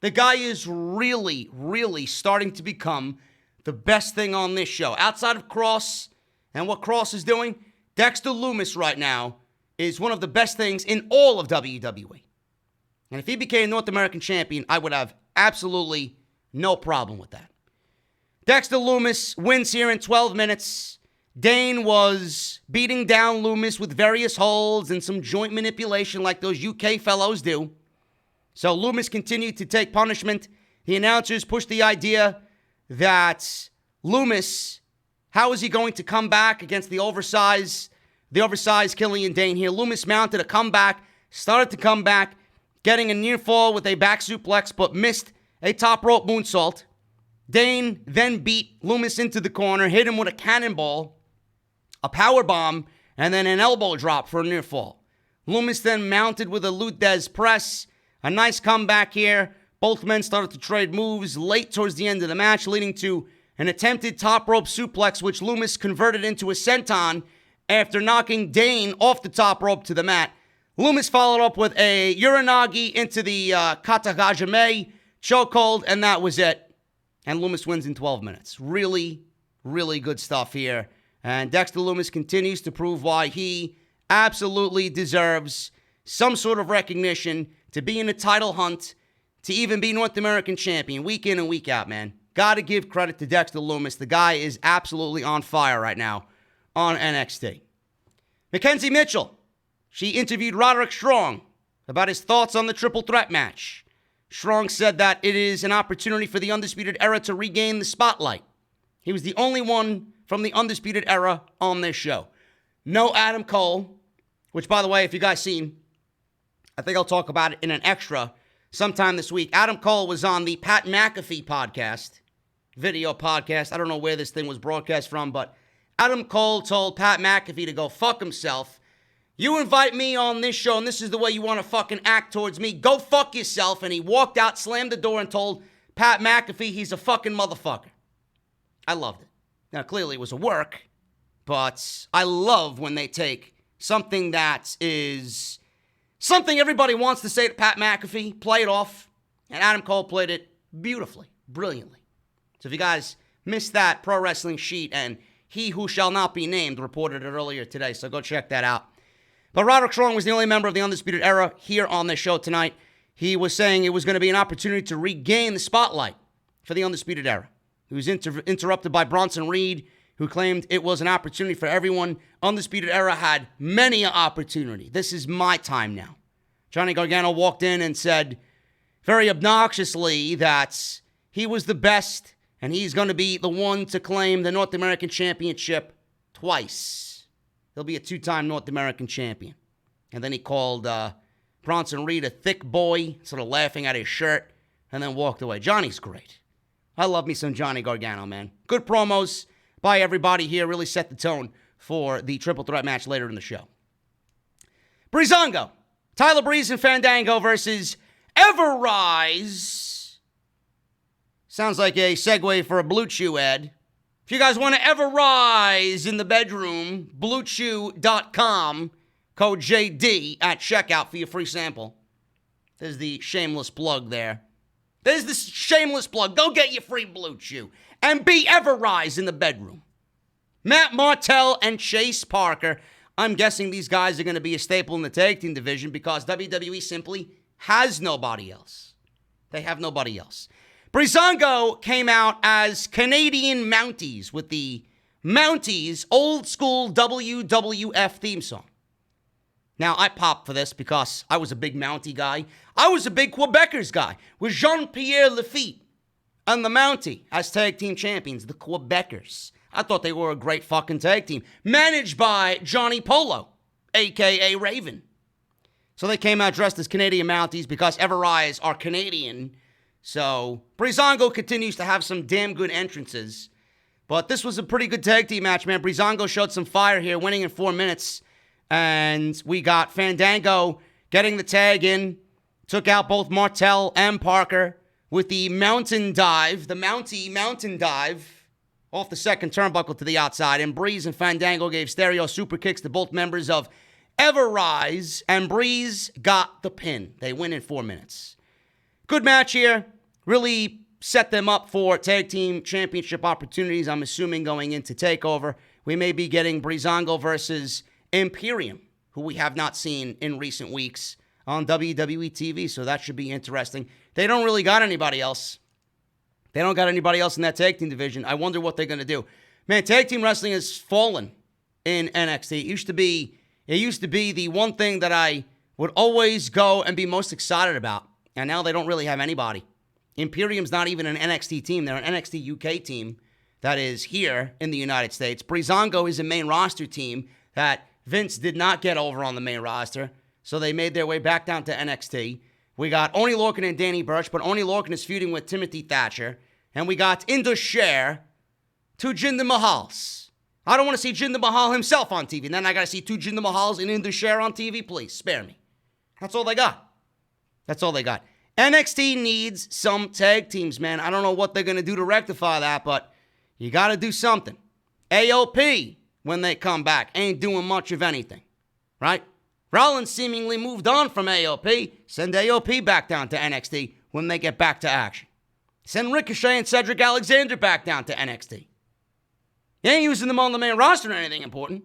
The guy is really, really starting to become the best thing on this show. Outside of Cross and what Cross is doing, Dexter Loomis right now is one of the best things in all of WWE. And if he became North American champion, I would have absolutely no problem with that. Dexter Loomis wins here in 12 minutes. Dane was beating down Loomis with various holds and some joint manipulation like those UK fellows do. So Loomis continued to take punishment. The announcers pushed the idea that Loomis, how is he going to come back against the oversized Killian Dane here? Loomis mounted a comeback, started to come back, getting a near fall with a back suplex, but missed a top rope moonsault. Dane then beat Loomis into the corner, hit him with a cannonball, a power bomb, and then an elbow drop for a near fall. Loomis then mounted with a Luthez press. A nice comeback here. Both men started to trade moves late towards the end of the match, leading to an attempted top rope suplex, which Loomis converted into a senton after knocking Dane off the top rope to the mat. Loomis followed up with a Uranagi into the Katagajime chokehold, and that was it. And Loomis wins in 12 minutes. Really, really good stuff here. And Dexter Loomis continues to prove why he absolutely deserves some sort of recognition to be in a title hunt, to even be North American champion week in and week out, man. Got to give credit to Dexter Loomis. The guy is absolutely on fire right now on NXT. Mackenzie Mitchell, she interviewed Roderick Strong about his thoughts on the triple threat match. Strong said that it is an opportunity for the Undisputed Era to regain the spotlight. He was the only one from the Undisputed Era on this show. No Adam Cole, which, by the way, if you guys seen, I think I'll talk about it in an extra sometime this week. Adam Cole was on the Pat McAfee podcast, video podcast. I don't know where this thing was broadcast from, but Adam Cole told Pat McAfee to go fuck himself. You invite me on this show, and this is the way you want to fucking act towards me. Go fuck yourself. And he walked out, slammed the door, and told Pat McAfee he's a fucking motherfucker. I loved it. Now, clearly it was a work, but I love when they take something that is Something everybody wants to say to Pat McAfee, play it off, and Adam Cole played it beautifully, brilliantly. So if you guys missed that Pro Wrestling Sheet, and He Who Shall Not Be Named reported it earlier today, so go check that out. But Roderick Strong was the only member of the Undisputed Era here on this show tonight. He was saying it was going to be an opportunity to regain the spotlight for the Undisputed Era. He was interrupted by Bronson Reed, who claimed it was an opportunity for everyone. Undisputed Era had many an opportunity. This is my time now. Johnny Gargano walked in and said very obnoxiously that he was the best and he's going to be the one to claim the North American Championship twice. He'll be a two-time North American champion. And then he called Bronson Reed a thick boy, sort of laughing at his shirt, and then walked away. Johnny's great. I love me some Johnny Gargano, man. Good promos by everybody here. Really set the tone for the triple threat match later in the show. Breezango. Tyler Breeze and Fandango versus Everrise. Sounds like a segue for a Blue Chew ad. If you guys want to ever rise in the bedroom, BlueChew.com, code JD at checkout for your free sample. There's the shameless plug there. There's the shameless plug. Go get your free Blue Chew and be ever rise in the bedroom. Matt Martell and Chase Parker. I'm guessing these guys are going to be a staple in the tag team division because WWE simply has nobody else. They have nobody else. Breezango came out as Canadian Mounties with the Mounties old school WWF theme song. Now, I popped for this because I was a big Mountie guy. I was a big Quebecers guy with Jean-Pierre Lafitte and the Mountie as tag team champions, the Quebecers. I thought they were a great fucking tag team, managed by Johnny Polo, a.k.a. Raven. So they came out dressed as Canadian Mounties because Everrise are Canadian. So Breezango continues to have some damn good entrances. But this was a pretty good tag team match, man. Breezango showed some fire here, winning in 4 minutes. And we got Fandango getting the tag in. Took out both Martel and Parker with the mountain dive, the Mountie mountain dive off the second turnbuckle to the outside. And Breeze and Fandango gave stereo super kicks to both members of Everrise. And Breeze got the pin. They win in 4 minutes. Good match here. Really set them up for tag team championship opportunities, I'm assuming, going into TakeOver. We may be getting Breezango versus Imperium, who we have not seen in recent weeks on WWE TV, so that should be interesting. They don't really got anybody else. They don't got anybody else in that tag team division. I wonder what they're going to do. Man, tag team wrestling has fallen in NXT. It used to be the one thing that I would always go and be most excited about, and now they don't really have anybody. Imperium's not even an NXT team. They're an NXT UK team that is here in the United States. Breezango is a main roster team that Vince did not get over on the main roster, so they made their way back down to NXT. We got Oney Lorcan and Danny Burch, but Oney Lorcan is feuding with Timothy Thatcher. And we got Indus Sher to Jinder Mahals. I don't want to see Jinder Mahal himself on TV. And then I got to see two Jinder Mahals and Indus Sher on TV. Please, spare me. That's all they got. That's all they got. NXT needs some tag teams, man. I don't know what they're going to do to rectify that, but you got to do something. AOP, when they come back, ain't doing much of anything, right? Rollins seemingly moved on from AOP. Send AOP back down to NXT when they get back to action. Send Ricochet and Cedric Alexander back down to NXT. You ain't using them on the main roster or anything important.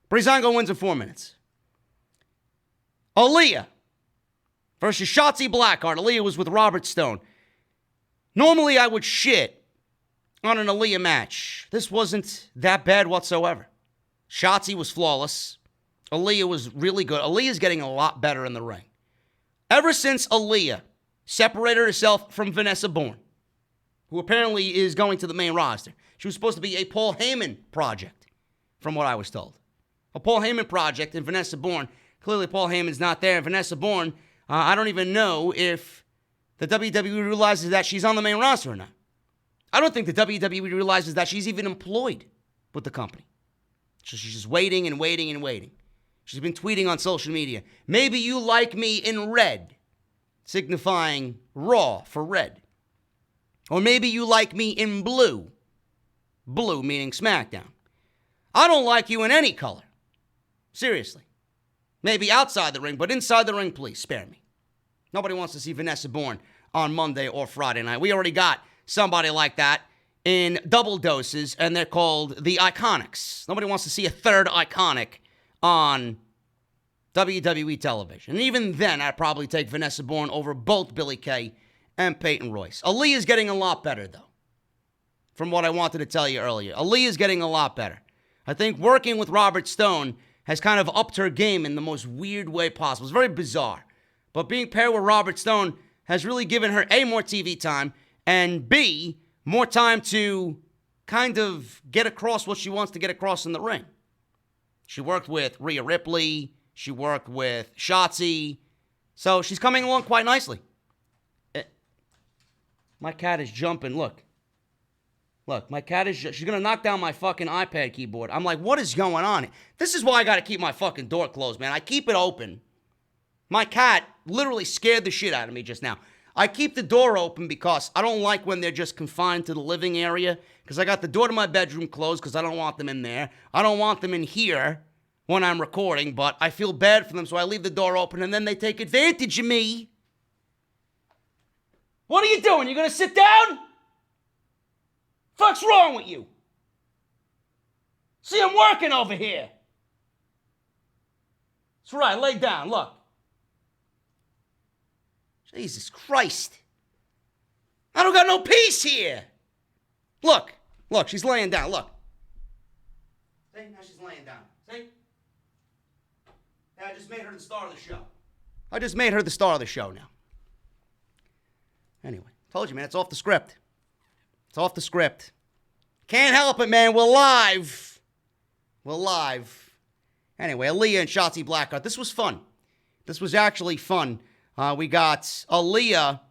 Breezango wins in 4 minutes. Aaliyah versus Shotzi Blackheart. Aaliyah was with Robert Stone. Normally I would shit on an Aaliyah match. This wasn't that bad whatsoever. Shotzi was flawless. Aaliyah was really good. Aaliyah's getting a lot better in the ring. Ever since Aaliyah separated herself from Vanessa Bourne, who apparently is going to the main roster. She was supposed to be a Paul Heyman project, from what I was told. A Paul Heyman project and Vanessa Bourne. Clearly Paul Heyman's not there. And Vanessa Bourne, I don't even know if the WWE realizes that she's on the main roster or not. I don't think the WWE realizes that she's even employed with the company. So she's just waiting and waiting and waiting. She's been tweeting on social media, maybe you like me in red, signifying Raw for red. Or maybe you like me in blue, blue meaning SmackDown. I don't like you in any color. Seriously. Maybe outside the ring, but inside the ring, please, spare me. Nobody wants to see Vanessa Bourne on Monday or Friday night. We already got somebody like that in double doses, and they're called the Iconics. Nobody wants to see a third Iconic on WWE television. And even then, I'd probably take Vanessa Bourne over both Billie Kay and Peyton Royce. Aaliyah is getting a lot better, though, from what I wanted to tell you earlier. Aaliyah is getting a lot better. I think working with Robert Stone has kind of upped her game in the most weird way possible. It's very bizarre. But being paired with Robert Stone has really given her, A, more TV time, and B, more time to kind of get across what she wants to get across in the ring. She worked with Rhea Ripley. She worked with Shotzi. So she's coming along quite nicely. My cat is jumping. Look, my cat is... She's going to knock down my fucking iPad keyboard. I'm like, what is going on? This is why I got to keep my fucking door closed, man. I keep it open. My cat literally scared the shit out of me just now. I keep the door open because I don't like when they're just confined to the living area, because I got the door to my bedroom closed because I don't want them in there. I don't want them in here when I'm recording, but I feel bad for them, so I leave the door open, and then they take advantage of me. What are you doing? You gonna sit down? Fuck's wrong with you? See, I'm working over here. That's right, lay down, look. Jesus Christ. I don't got no peace here. Look, she's laying down, look. See, now she's laying down. See? I just made her the star of the show. I just made her the star of the show now. Anyway, told you, man, it's off the script. It's off the script. Can't help it, man. We're live. Anyway, Aaliyah and Shotzi Blackheart. This was fun. This was actually fun. We got Aaliyah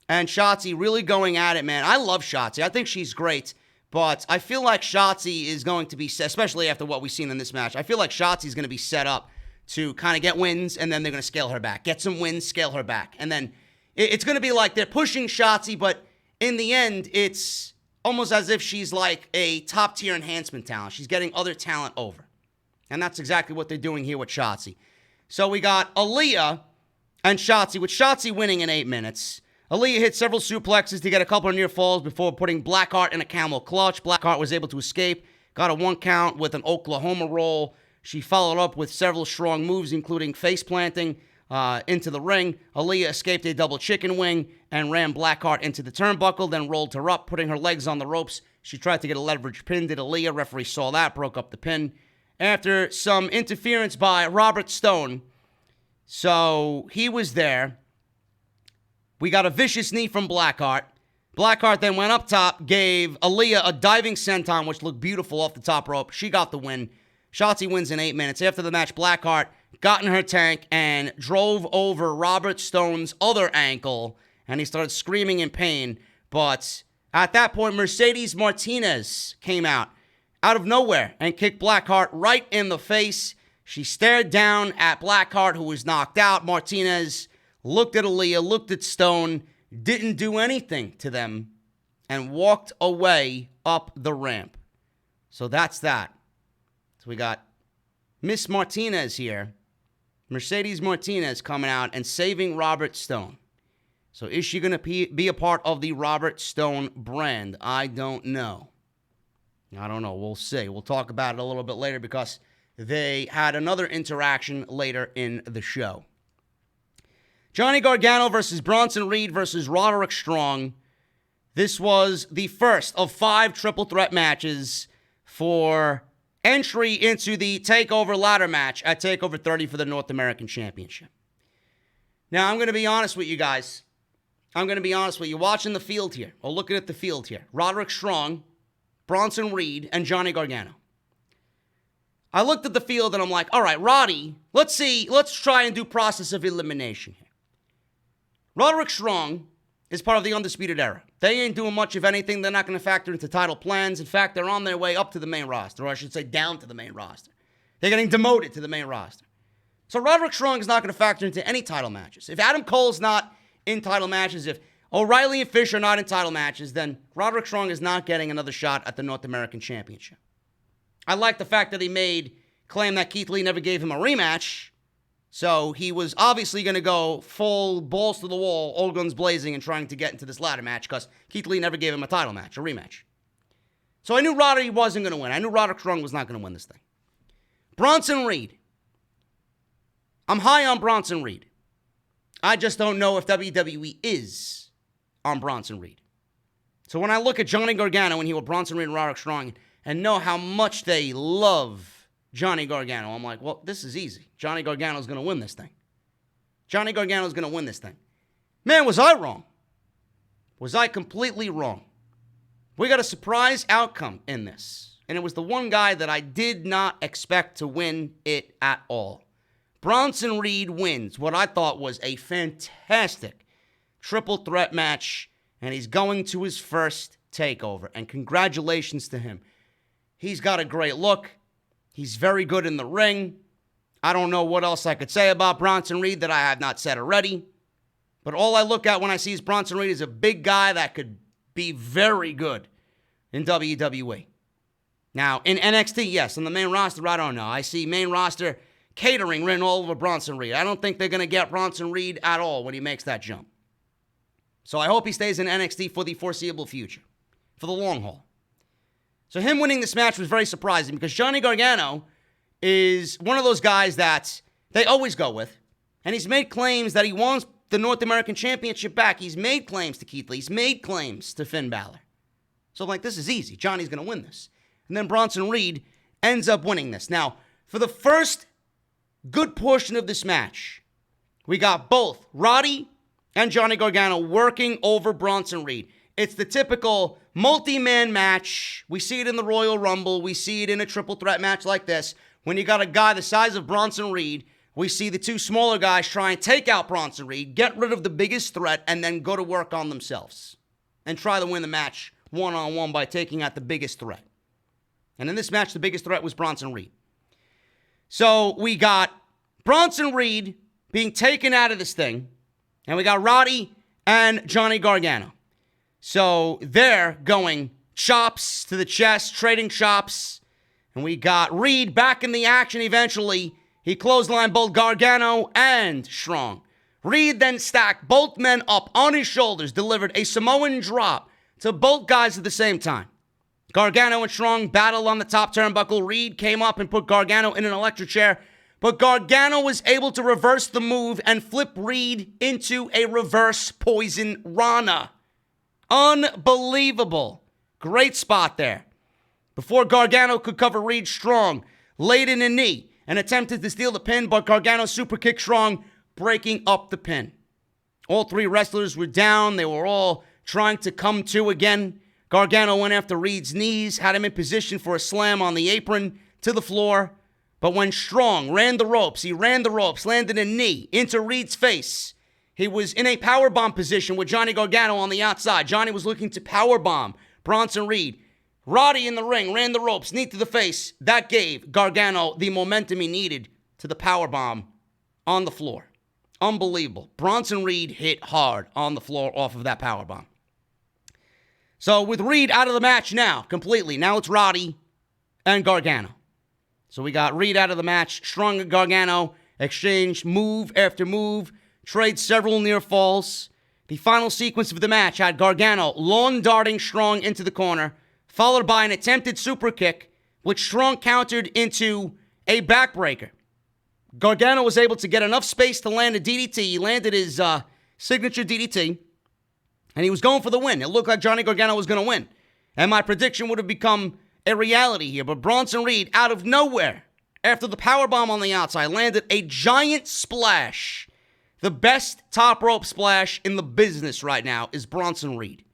and Shotzi really going at it, man. I love Shotzi. I think she's great. But I feel like Shotzi is going to be, especially after what we've seen in this match, I feel like Shotzi is going to be set up to kind of get wins, and then they're going to scale her back. Get some wins, scale her back. And then it's going to be like they're pushing Shotzi, but in the end, it's almost as if she's like a top-tier enhancement talent. She's getting other talent over. And that's exactly what they're doing here with Shotzi. So we got Aaliyah and Shotzi, with Shotzi winning in 8 minutes. Aaliyah hit several suplexes to get a couple of near falls before putting Blackheart in a camel clutch. Blackheart was able to escape, got a 1 count with an Oklahoma roll. She followed up with several strong moves, including face planting into the ring. Aaliyah escaped a double chicken wing and ran Blackheart into the turnbuckle, then rolled her up, putting her legs on the ropes. She tried to get a leverage pin. Did Aaliyah? Referee saw that, broke up the pin. After some interference by Robert Stone, so he was there. We got a vicious knee from Blackheart. Blackheart then went up top, gave Aaliyah a diving senton, which looked beautiful off the top rope. She got the win. Shotzi wins in 8 minutes. After the match, Blackheart got in her tank and drove over Robert Stone's other ankle, and he started screaming in pain. But at that point, Mercedes Martinez came out of nowhere and kicked Blackheart right in the face. She stared down at Blackheart, who was knocked out. Martinez looked at Aaliyah, looked at Stone, didn't do anything to them, and walked away up the ramp. So that's that. So we got Miss Martinez here, Mercedes Martinez, coming out and saving Robert Stone. So is she going to be a part of the Robert Stone brand? I don't know. We'll see. We'll talk about it a little bit later because they had another interaction later in the show. Johnny Gargano versus Bronson Reed versus Roderick Strong. This was the first of 5 triple threat matches for entry into the TakeOver ladder match at TakeOver 30 for the North American Championship. Now, I'm going to be honest with you guys. Watching the field here, or looking at the field here. Roderick Strong, Bronson Reed, and Johnny Gargano. I looked at the field and I'm like, all right, Roddy, let's try and do process of elimination here. Roderick Strong is part of the Undisputed Era. They ain't doing much of anything. They're not going to factor into title plans. In fact, they're on their way up to the main roster, or I should say down to the main roster. They're getting demoted to the main roster. So Roderick Strong is not going to factor into any title matches. If Adam Cole's not in title matches, if O'Reilly and Fish are not in title matches, then Roderick Strong is not getting another shot at the North American Championship. I like the fact that he claim that Keith Lee never gave him a rematch. So he was obviously going to go full balls to the wall, all guns blazing, and trying to get into this ladder match because Keith Lee never gave him a title match, a rematch. So I knew Roderick wasn't going to win. I knew Roderick Strong was not going to win this thing. Bronson Reed. I'm high on Bronson Reed. I just don't know if WWE is on Bronson Reed. So when I look at Johnny Gargano and he with Bronson Reed and Roderick Strong and know how much they love Johnny Gargano, I'm like, well, this is easy. Johnny Gargano's going to win this thing. Johnny Gargano's going to win this thing. Man, was I wrong? Was I completely wrong? We got a surprise outcome in this. And it was the one guy that I did not expect to win it at all. Bronson Reed wins what I thought was a fantastic triple threat match. And he's going to his first takeover. And congratulations to him. He's got a great look. He's very good in the ring. I don't know what else I could say about Bronson Reed that I have not said already. But all I look at when I see is Bronson Reed is a big guy that could be very good in WWE. Now, in NXT, yes. On the main roster, I don't know. I see main roster catering written all over Bronson Reed. I don't think they're going to get Bronson Reed at all when he makes that jump. So I hope he stays in NXT for the foreseeable future, for the long haul. So him winning this match was very surprising because Johnny Gargano is one of those guys that they always go with. And he's made claims that he wants the North American Championship back. He's made claims to Keith Lee. He's made claims to Finn Balor. So I'm like, this is easy. Johnny's going to win this. And then Bronson Reed ends up winning this. Now, for the first good portion of this match, we got both Roddy and Johnny Gargano working over Bronson Reed. It's the typical multi-man match. We see it in the Royal Rumble. We see it in a triple threat match like this. When you got a guy the size of Bronson Reed, we see the two smaller guys try and take out Bronson Reed, get rid of the biggest threat, and then go to work on themselves. And try to win the match one-on-one by taking out the biggest threat. And in this match, the biggest threat was Bronson Reed. So we got Bronson Reed being taken out of this thing. And we got Roddy and Johnny Gargano. So they're going chops to the chest, trading chops. And we got Reed back in the action eventually. He clotheslined both Gargano and Strong. Reed then stacked both men up on his shoulders, delivered a Samoan drop to both guys at the same time. Gargano and Strong battled on the top turnbuckle. Reed came up and put Gargano in an electric chair. But Gargano was able to reverse the move and flip Reed into a reverse poison Rana. Unbelievable. Great spot there. Before Gargano could cover Reed, Strong laid in a knee and attempted to steal the pin, but Gargano super kicked Strong, breaking up the pin. All three wrestlers were down. They were all trying to come to again. Gargano went after Reed's knees, had him in position for a slam on the apron to the floor. But when Strong ran the ropes, landed a knee into Reed's face. He was in a powerbomb position with Johnny Gargano on the outside. Johnny was looking to powerbomb Bronson Reed. Roddy in the ring, ran the ropes, knee to the face. That gave Gargano the momentum he needed to the powerbomb on the floor. Unbelievable. Bronson Reed hit hard on the floor off of that powerbomb. So with Reed out of the match now, completely, now it's Roddy and Gargano. So we got Reed out of the match. Strong and Gargano exchanged move after move, trade several near falls. The final sequence of the match had Gargano lawn darting Strong into the corner, followed by an attempted super kick, which Strong countered into a backbreaker. Gargano was able to get enough space to land a DDT. He landed his signature DDT, and he was going for the win. It looked like Johnny Gargano was going to win. And my prediction would have become a reality here, but Bronson Reed, out of nowhere, after the powerbomb on the outside, landed a giant splash. The best top rope splash in the business right now is Bronson Reed.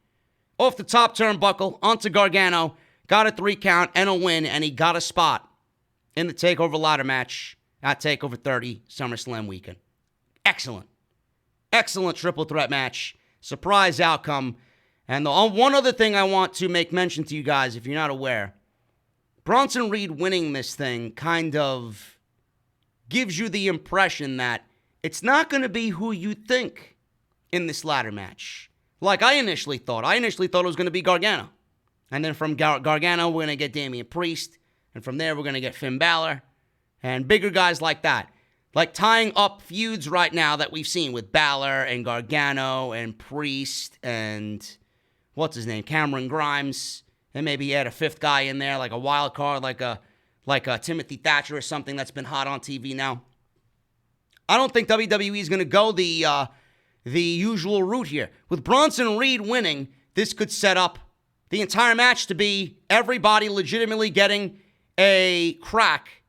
Off the top turnbuckle, onto Gargano, got a 3 count and a win, and he got a spot in the TakeOver ladder match at TakeOver 30 SummerSlam weekend. Excellent. Excellent triple threat match. Surprise outcome. And the one other thing I want to make mention to you guys, if you're not aware, Bronson Reed winning this thing kind of gives you the impression that it's not going to be who you think in this ladder match. Like I initially thought. I initially thought it was going to be Gargano. And then from Gargano, we're going to get Damian Priest. And from there, we're going to get Finn Balor. And bigger guys like that. like tying up feuds right now that we've seen with Balor and Gargano and Priest and what's his name, Cameron Grimes, and maybe add a fifth guy in there, like a wild card, like a Timothy Thatcher or something that's been hot on TV now. I don't think WWE is going to go the usual route here. With Bronson Reed winning, this could set up the entire match to be everybody legitimately getting a crack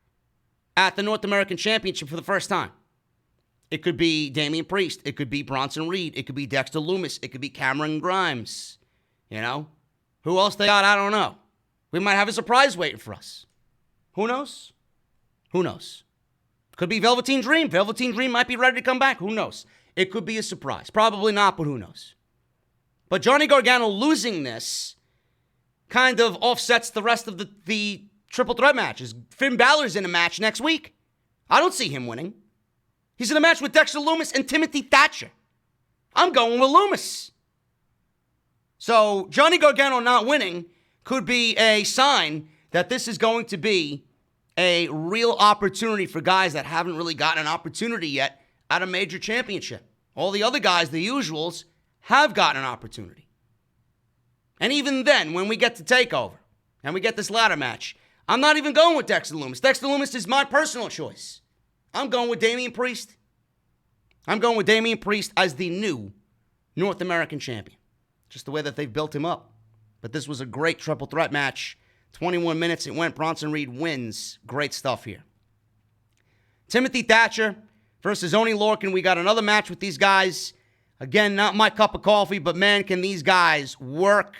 at the North American Championship for the first time. It could be Damian Priest. It could be Bronson Reed. It could be Dexter Loomis. It could be Cameron Grimes. You know? Who else they got? I don't know. We might have a surprise waiting for us. Who knows? Who knows? Could be Velveteen Dream. Velveteen Dream might be ready to come back. Who knows? It could be a surprise. Probably not, but who knows? But Johnny Gargano losing this kind of offsets the rest of the triple threat matches. Finn Balor's in a match next week. I don't see him winning. He's in a match with Dexter Loomis and Timothy Thatcher. I'm going with Loomis. So Johnny Gargano not winning could be a sign that this is going to be a real opportunity for guys that haven't really gotten an opportunity yet at a major championship. All the other guys, the usuals, have gotten an opportunity. And even then, when we get to TakeOver and we get this ladder match, I'm not even going with Dexter Loomis. Dexter Loomis is my personal choice. I'm going with Damian Priest. I'm going with Damian Priest as the new North American champion. Just the way that they've built him up. But this was a great triple threat match. 21 minutes it went. Bronson Reed wins. Great stuff here. Timothy Thatcher versus Oney Lorcan. We got another match with these guys. Again, not my cup of coffee, but man, can these guys work.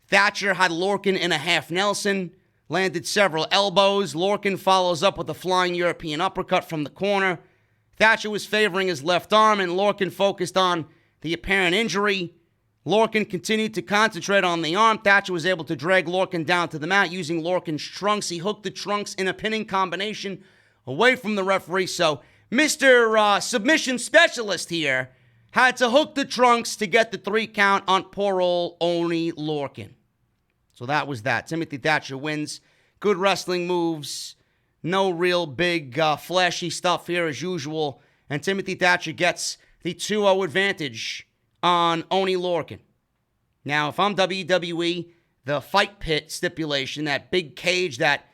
Thatcher had Lorcan in a half Nelson, landed several elbows. Lorcan follows up with a flying European uppercut from the corner. Thatcher was favoring his left arm, and Lorcan focused on the apparent injury. Lorcan continued to concentrate on the arm. Thatcher was able to drag Lorcan down to the mat using Lorcan's trunks. He hooked the trunks in a pinning combination away from the referee. So Mr. Submission Specialist here had to hook the trunks to get the 3 count on poor old Oney Lorcan. So that was that. Timothy Thatcher wins. Good wrestling moves. No real big flashy stuff here as usual. And Timothy Thatcher gets the 2-0 advantage on Oney Lorcan. Now, if I'm WWE, the fight pit stipulation, that big cage that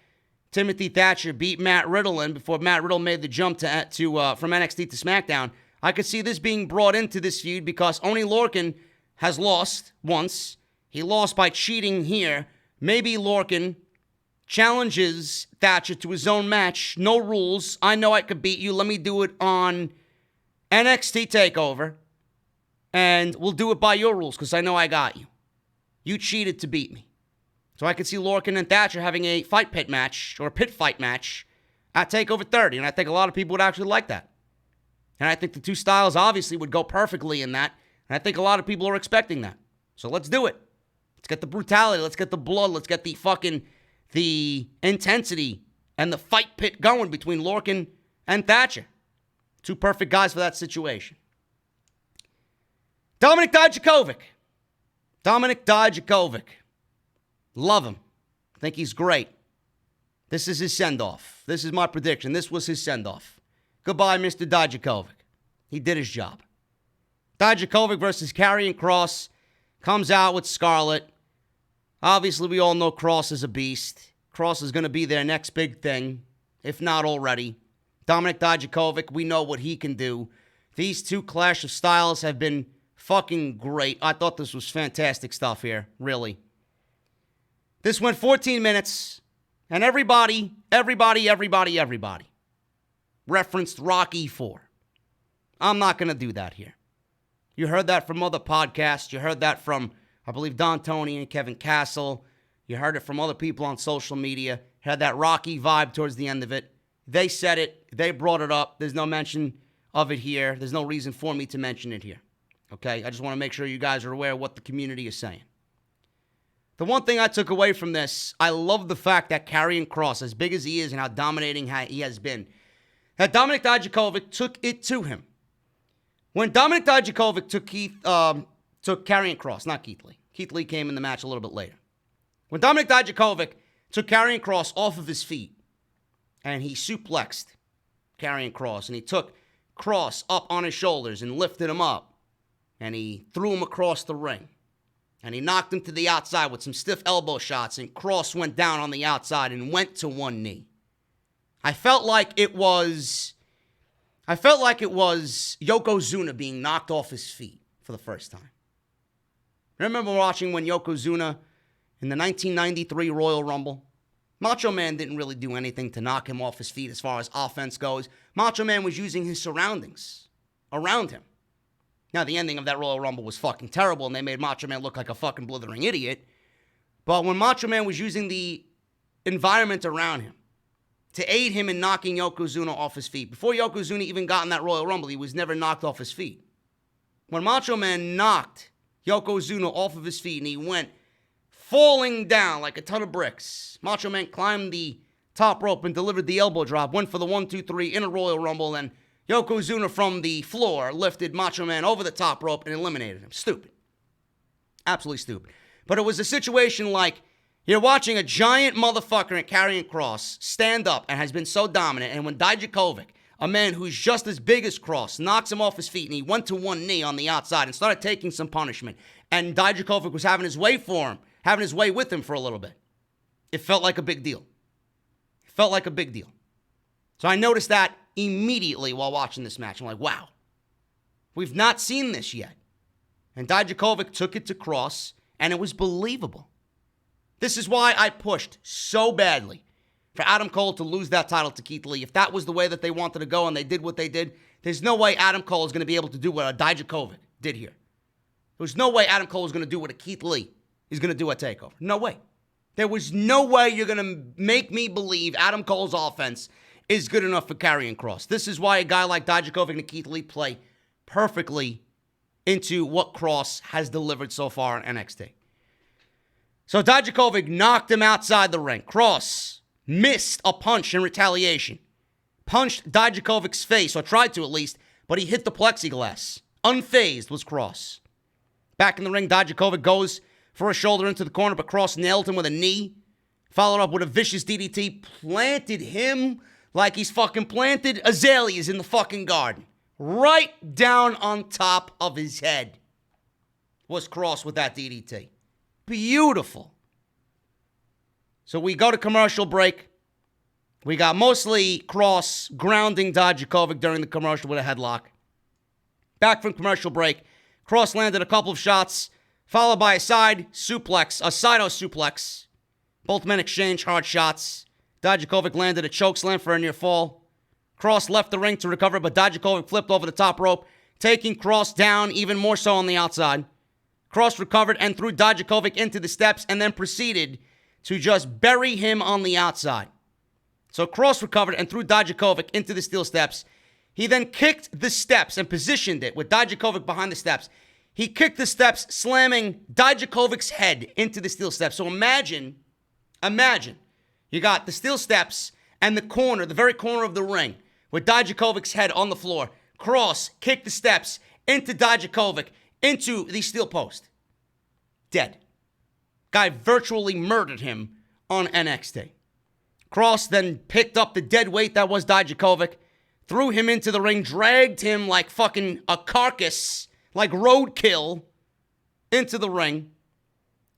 Timothy Thatcher beat Matt Riddle in before Matt Riddle made the jump from NXT to SmackDown, I could see this being brought into this feud because Oney Lorcan has lost once. He lost by cheating here. Maybe Lorcan challenges Thatcher to his own match. No rules. I know I could beat you. Let me do it on NXT TakeOver. And we'll do it by your rules because I know I got you. You cheated to beat me. So I could see Lorcan and Thatcher having a fight pit match or a pit fight match at TakeOver 30. And I think a lot of people would actually like that. And I think the two styles obviously would go perfectly in that. And I think a lot of people are expecting that. So let's do it. Let's get the brutality. Let's get the blood. Let's get the intensity and the fight pit going between Lorcan and Thatcher. Two perfect guys for that situation. Dominik Dijakovic. Love him. Think he's great. This is his send-off. This is my prediction. This was his send-off. Goodbye, Mr. Dijakovic. He did his job. Dijakovic versus Karrion Kross comes out with Scarlett. Obviously, we all know Kross is a beast. Kross is going to be their next big thing, if not already. Dominik Dijakovic, we know what he can do. These two clash of styles have been fucking great. I thought this was fantastic stuff here, really. This went 14 minutes, and everybody referenced Rocky IV. I'm not going to do that here. You heard that from other podcasts. You heard that from, I believe, Don Tony and Kevin Castle. You heard it from other people on social media. Had that Rocky vibe towards the end of it. They said it. They brought it up. There's no mention of it here. There's no reason for me to mention it here. Okay? I just want to make sure you guys are aware of what the community is saying. The one thing I took away from this, I love the fact that Karrion Kross, as big as he is and how dominating he has been, that Dominik Dijakovic took it to him. When Dominik Dijakovic took Karrion Kross, not Keith Lee. Keith Lee came in the match a little bit later. When Dominik Dijakovic took Karrion Kross off of his feet and he suplexed Karrion Kross, and he took Kross up on his shoulders and lifted him up, and he threw him across the ring, and he knocked him to the outside with some stiff elbow shots, and Kross went down on the outside and went to one knee. I felt like it was Yokozuna being knocked off his feet for the first time. I remember watching when Yokozuna in the 1993 Royal Rumble, Macho Man didn't really do anything to knock him off his feet as far as offense goes. Macho Man was using his surroundings around him. Now, the ending of that Royal Rumble was fucking terrible, and they made Macho Man look like a fucking blithering idiot. But when Macho Man was using the environment around him to aid him in knocking Yokozuna off his feet, before Yokozuna even got in that Royal Rumble, he was never knocked off his feet. When Macho Man knocked Yokozuna off of his feet and he went falling down like a ton of bricks, Macho Man climbed the top rope and delivered the elbow drop, went for the 1-2-3 in a Royal Rumble, and Yokozuna from the floor lifted Macho Man over the top rope and eliminated him. Stupid. Absolutely stupid. But it was a situation like you're watching a giant motherfucker in Karrion Kross stand up and has been so dominant, and when Dijakovic, a man who's just as big as Kross, knocks him off his feet and he went to one knee on the outside and started taking some punishment, and Dijakovic was having his way with him for a little bit. It felt like a big deal. So I noticed that immediately while watching this match. I'm like, wow, we've not seen this yet. And Dijakovic took it to Kross, and it was believable. This is why I pushed so badly for Adam Cole to lose that title to Keith Lee. If that was the way that they wanted to go and they did what they did, there's no way Adam Cole is going to be able to do what a Dijakovic did here. There's no way Adam Cole is going to do what a Keith Lee is going to do at TakeOver. No way. There was no way you're going to make me believe Adam Cole's offense is good enough for Karrion Kross. This is why a guy like Dijakovic and Keith Lee play perfectly into what Kross has delivered so far in NXT. So Dijakovic knocked him outside the ring. Kross missed a punch in retaliation. Punched Dijakovic's face, or tried to at least, but he hit the plexiglass. Unfazed was Kross. Back in the ring, Dijakovic goes for a shoulder into the corner, but Kross nailed him with a knee. Followed up with a vicious DDT. Planted him like he's fucking planted azaleas in the fucking garden. Right down on top of his head was Kross with that DDT. Beautiful. So we go to commercial break. We got mostly Kross grounding Dijakovic during the commercial with a headlock. Back from commercial break, Kross landed a couple of shots, followed by a side suplex, a Saito suplex. Both men exchanged hard shots. Dijakovic landed a chokeslam for a near fall. Kross left the ring to recover, but Dijakovic flipped over the top rope, taking Kross down even more so on the outside. Kross recovered and threw Dijakovic into the steps and then proceeded to just bury him on the outside. So Kross recovered and threw Dijakovic into the steel steps. He then kicked the steps and positioned it with Dijakovic behind the steps. He kicked the steps, slamming Dijakovic's head into the steel steps. So imagine, you got the steel steps and the corner, the very corner of the ring, with Dijakovic's head on the floor. Kross kicked the steps into Dijakovic, into the steel post. Dead. Guy virtually murdered him on NXT. Kross then picked up the dead weight that was Dijakovic, threw him into the ring, dragged him like fucking a carcass, like roadkill, into the ring.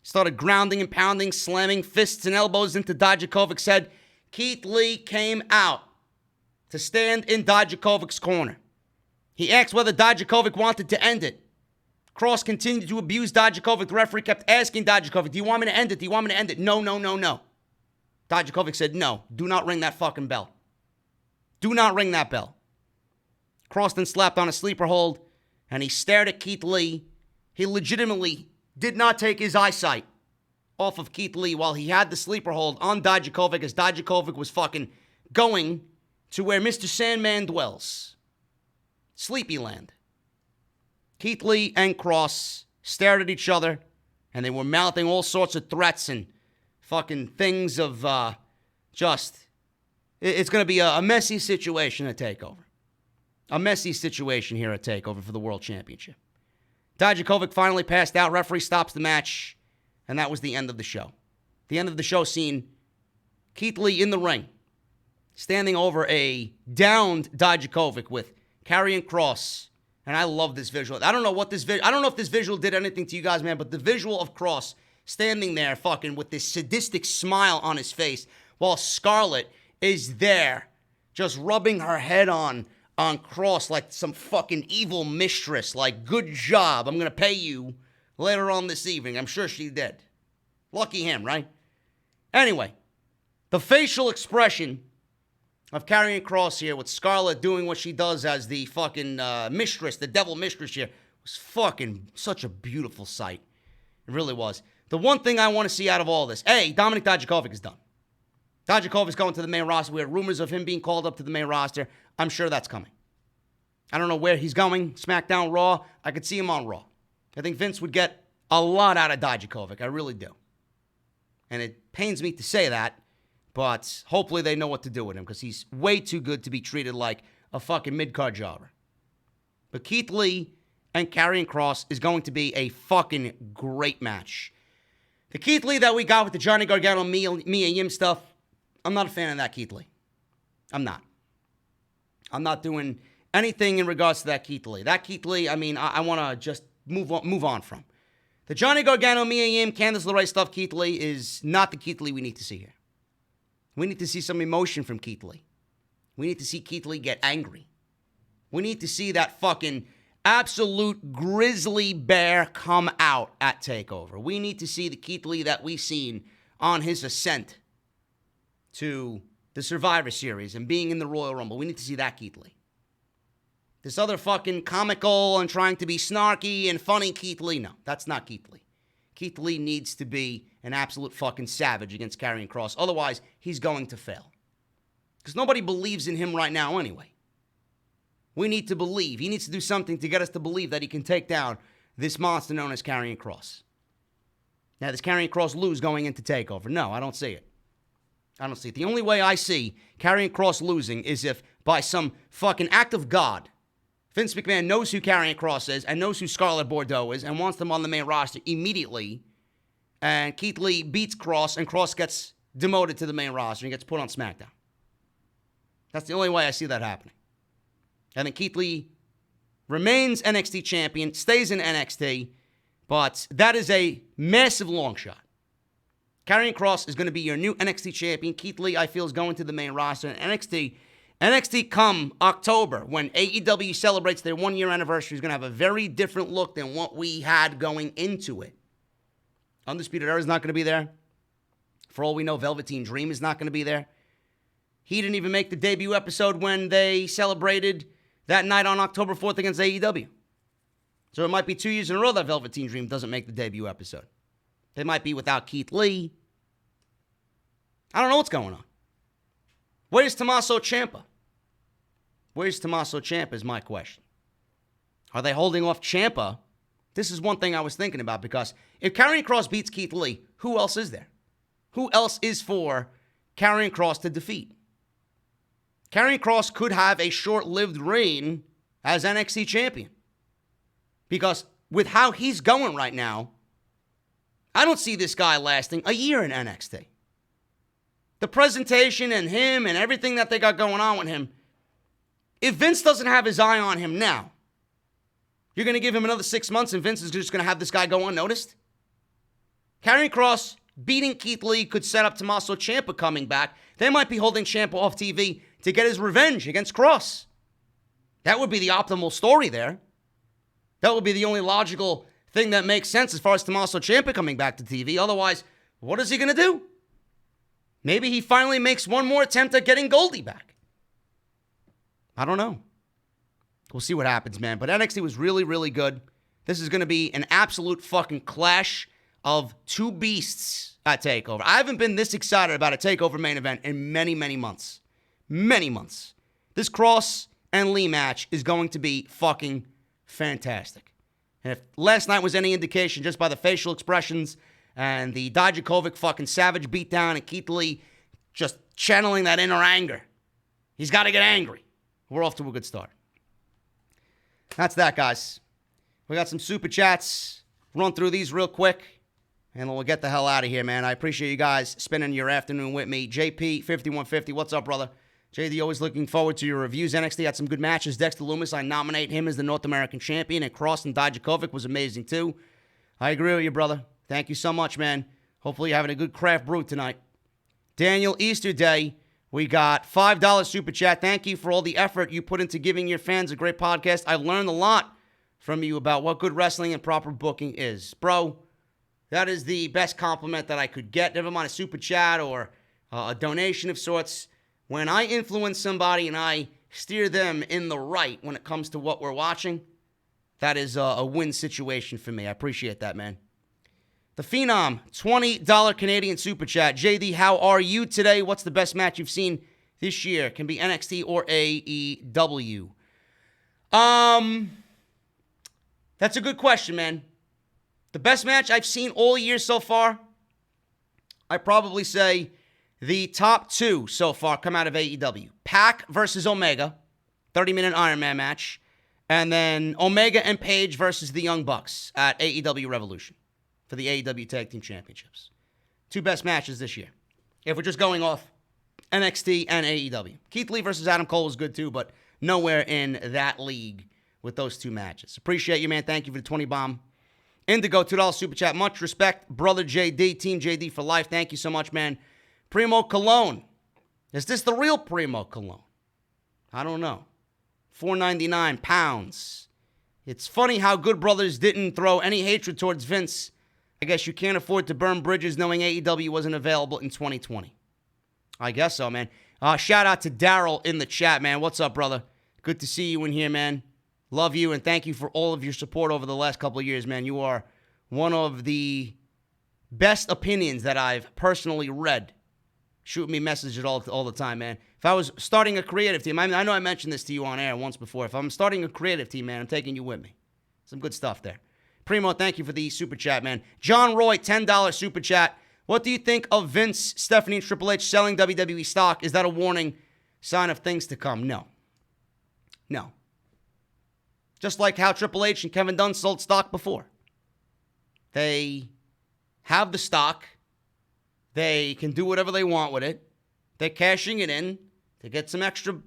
Started grounding and pounding, slamming fists and elbows into Dijakovic's head. Keith Lee came out to stand in Dijakovic's corner. He asked whether Dijakovic wanted to end it. Kross continued to abuse Dijakovic. The referee kept asking Dijakovic, do you want me to end it? Do you want me to end it? No. Dijakovic said, no, do not ring that fucking bell. Do not ring that bell. Kross then slapped on a sleeper hold, and he stared at Keith Lee. He legitimately did not take his eyesight off of Keith Lee while he had the sleeper hold on Dijakovic as Dijakovic was fucking going to where Mr. Sandman dwells. Sleepyland. Keith Lee and Kross stared at each other, and they were mouthing all sorts of threats and fucking things of it's going to be a messy situation at TakeOver. A messy situation here at TakeOver for the World Championship. Dijakovic finally passed out. Referee stops the match, and that was the end of the show. The end of the show seen Keith Lee in the ring, standing over a downed Dijakovic with Karrion Kross. And I love this visual. I don't know if this visual did anything to you guys, man, but the visual of Kross standing there fucking with this sadistic smile on his face while Scarlett is there just rubbing her head on Kross like some fucking evil mistress. Like, good job. I'm going to pay you later on this evening. I'm sure she did. Lucky him, right? Anyway, the facial expression of Karrion Kross here with Scarlett doing what she does as the fucking mistress, the devil mistress here, was fucking such a beautiful sight. It really was. The one thing I want to see out of all this, Dominik Dijakovic is done. Dijakovic's going to the main roster. We have rumors of him being called up to the main roster. I'm sure that's coming. I don't know where he's going. SmackDown, Raw. I could see him on Raw. I think Vince would get a lot out of Dijakovic. I really do. And it pains me to say that, but hopefully they know what to do with him because he's way too good to be treated like a fucking mid-card jobber. But Keith Lee and Karrion Kross is going to be a fucking great match. The Keith Lee that we got with the Johnny Gargano, Mia Yim stuff, I'm not a fan of that Keith Lee. I'm not. I'm not doing anything in regards to that Keith Lee. That Keith Lee, I want to just move on from. The Johnny Gargano, Mia Yim, Candice LeRae stuff, Keith Lee is not the Keith Lee we need to see here. We need to see some emotion from Keith Lee. We need to see Keith Lee get angry. We need to see that fucking absolute grizzly bear come out at TakeOver. We need to see the Keith Lee that we've seen on his ascent to the Survivor Series and being in the Royal Rumble. We need to see that Keith Lee. This other fucking comical and trying to be snarky and funny Keith Lee, no, that's not Keith Lee. Keith Lee needs to be an absolute fucking savage against Karrion Kross. Otherwise, he's going to fail. Because nobody believes in him right now anyway. We need to believe. He needs to do something to get us to believe that he can take down this monster known as Karrion Kross. Now, does Karrion Kross lose going into TakeOver? No, I don't see it. I don't see it. The only way I see Karrion Kross losing is if, by some fucking act of God, Vince McMahon knows who Karrion Kross is and knows who Scarlett Bordeaux is and wants them on the main roster immediately, and Keith Lee beats Kross and Kross gets demoted to the main roster and gets put on SmackDown. That's the only way I see that happening. I think Keith Lee remains NXT champion, stays in NXT, but that is a massive long shot. Karrion Kross is going to be your new NXT champion. Keith Lee, I feel, is going to the main roster. And NXT come October, when AEW celebrates their 1-year anniversary, is going to have a very different look than what we had going into it. Undisputed Era is not going to be there. For all we know, Velveteen Dream is not going to be there. He didn't even make the debut episode when they celebrated that night on October 4th against AEW. So it might be 2 years in a row that Velveteen Dream doesn't make the debut episode. They might be without Keith Lee. I don't know what's going on. Where's Tommaso Ciampa? Where's Tommaso Ciampa is my question. Are they holding off Ciampa? This is one thing I was thinking about, because if Karrion Kross beats Keith Lee, who else is there? Who else is for Karrion Kross to defeat? Karrion Kross could have a short-lived reign as NXT champion. Because with how he's going right now, I don't see this guy lasting a year in NXT. The presentation and him and everything that they got going on with him, if Vince doesn't have his eye on him now, you're going to give him another 6 months and Vince is just going to have this guy go unnoticed? Karrion Kross beating Keith Lee could set up Tommaso Ciampa coming back. They might be holding Ciampa off TV to get his revenge against Kross. That would be the optimal story there. That would be the only logical thing that makes sense as far as Tommaso Ciampa coming back to TV. Otherwise, what is he going to do? Maybe he finally makes one more attempt at getting Goldie back. I don't know. We'll see what happens, man. But NXT was really, really good. This is going to be an absolute fucking clash of two beasts at TakeOver. I haven't been this excited about a TakeOver main event in many, many months. Many months. This Kross and Lee match is going to be fucking fantastic. And if last night was any indication, just by the facial expressions and the Dijakovic fucking savage beatdown and Keith Lee just channeling that inner anger, he's got to get angry. We're off to a good start. That's that, guys. We got some super chats. Run through these real quick, and we'll get the hell out of here, man. I appreciate you guys spending your afternoon with me. JP5150, what's up, brother? JD, always looking forward to your reviews. NXT had some good matches. Dexter Loomis, I nominate him as the North American champion. And Cross and Dijakovic was amazing, too. I agree with you, brother. Thank you so much, man. Hopefully you're having a good craft brew tonight. Daniel Easter Day, we got $5 super chat. Thank you for all the effort you put into giving your fans a great podcast. I've learned a lot from you about what good wrestling and proper booking is. Bro, that is the best compliment that I could get. Never mind a super chat or a donation of sorts. When I influence somebody and I steer them in the right when it comes to what we're watching, that is a win situation for me. I appreciate that, man. The Phenom, $20 Canadian super chat. JD, how are you today? What's the best match you've seen this year? Can be NXT or AEW. That's a good question, man. The best match I've seen all year so far, I'd probably say the top two so far come out of AEW. Pac versus Omega, 30-minute Iron Man match. And then Omega and Page versus the Young Bucks at AEW Revolution for the AEW Tag Team Championships. Two best matches this year. If we're just going off NXT and AEW. Keith Lee versus Adam Cole was good too, but nowhere in that league with those two matches. Appreciate you, man. Thank you for the 20 bomb. Indigo, $2 super chat. Much respect, brother JD, Team JD for life. Thank you so much, man. Primo Cologne. Is this the real Primo Cologne? I don't know. £4.99. It's funny how Good Brothers didn't throw any hatred towards Vince. I guess you can't afford to burn bridges knowing AEW wasn't available in 2020. I guess so, man. Shout out to Daryl in the chat, man. What's up, brother? Good to see you in here, man. Love you, and thank you for all of your support over the last couple of years, man. You are one of the best opinions that I've personally read. Shoot me messages all the time, man. If I was starting a creative team, I know I mentioned this to you on air once before. If I'm starting a creative team, man, I'm taking you with me. Some good stuff there. Primo, thank you for the super chat, man. John Roy, $10 super chat. What do you think of Vince, Stephanie, and Triple H selling WWE stock? Is that a warning sign of things to come? No. No. Just like how Triple H and Kevin Dunn sold stock before. They have the stock. They can do whatever they want with it. They're cashing it in to get some extra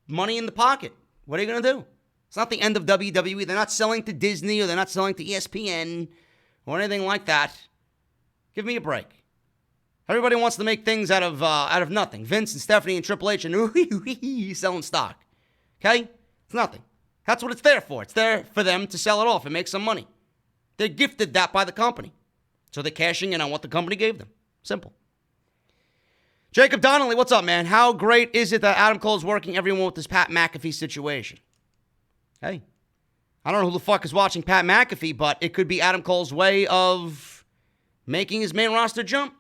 money in the pocket. What are you going to do? It's not the end of WWE. They're not selling to Disney or they're not selling to ESPN or anything like that. Give me a break. Everybody wants to make things out of nothing. Vince and Stephanie and Triple H and selling stock. Okay? It's nothing. That's what it's there for. It's there for them to sell it off and make some money. They're gifted that by the company. So they're cashing in on what the company gave them. Simple. Jacob Donnelly, what's up, man? How great is it that Adam Cole's working everyone with this Pat McAfee situation? Hey, I don't know who the fuck is watching Pat McAfee, but it could be Adam Cole's way of making his main roster jump.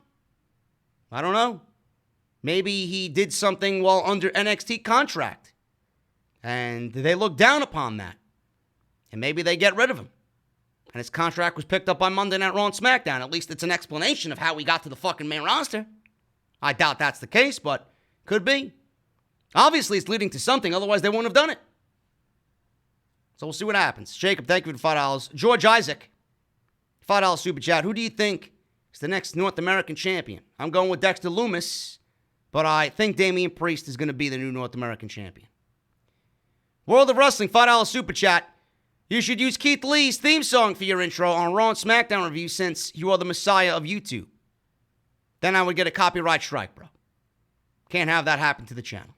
I don't know. Maybe he did something while under NXT contract, and they look down upon that, and maybe they get rid of him. And his contract was picked up on Monday Night Raw and SmackDown. At least it's an explanation of how we got to the fucking main roster. I doubt that's the case, but could be. Obviously, it's leading to something. Otherwise, they wouldn't have done it. So we'll see what happens. Jacob, thank you for the $5. George Isaac, $5 super chat. Who do you think is the next North American champion? I'm going with Dexter Loomis, but I think Damian Priest is going to be the new North American champion. World of Wrestling, $5 super chat. You should use Keith Lee's theme song for your intro on Raw and SmackDown review since you are the messiah of YouTube. Then I would get a copyright strike, bro. Can't have that happen to the channel.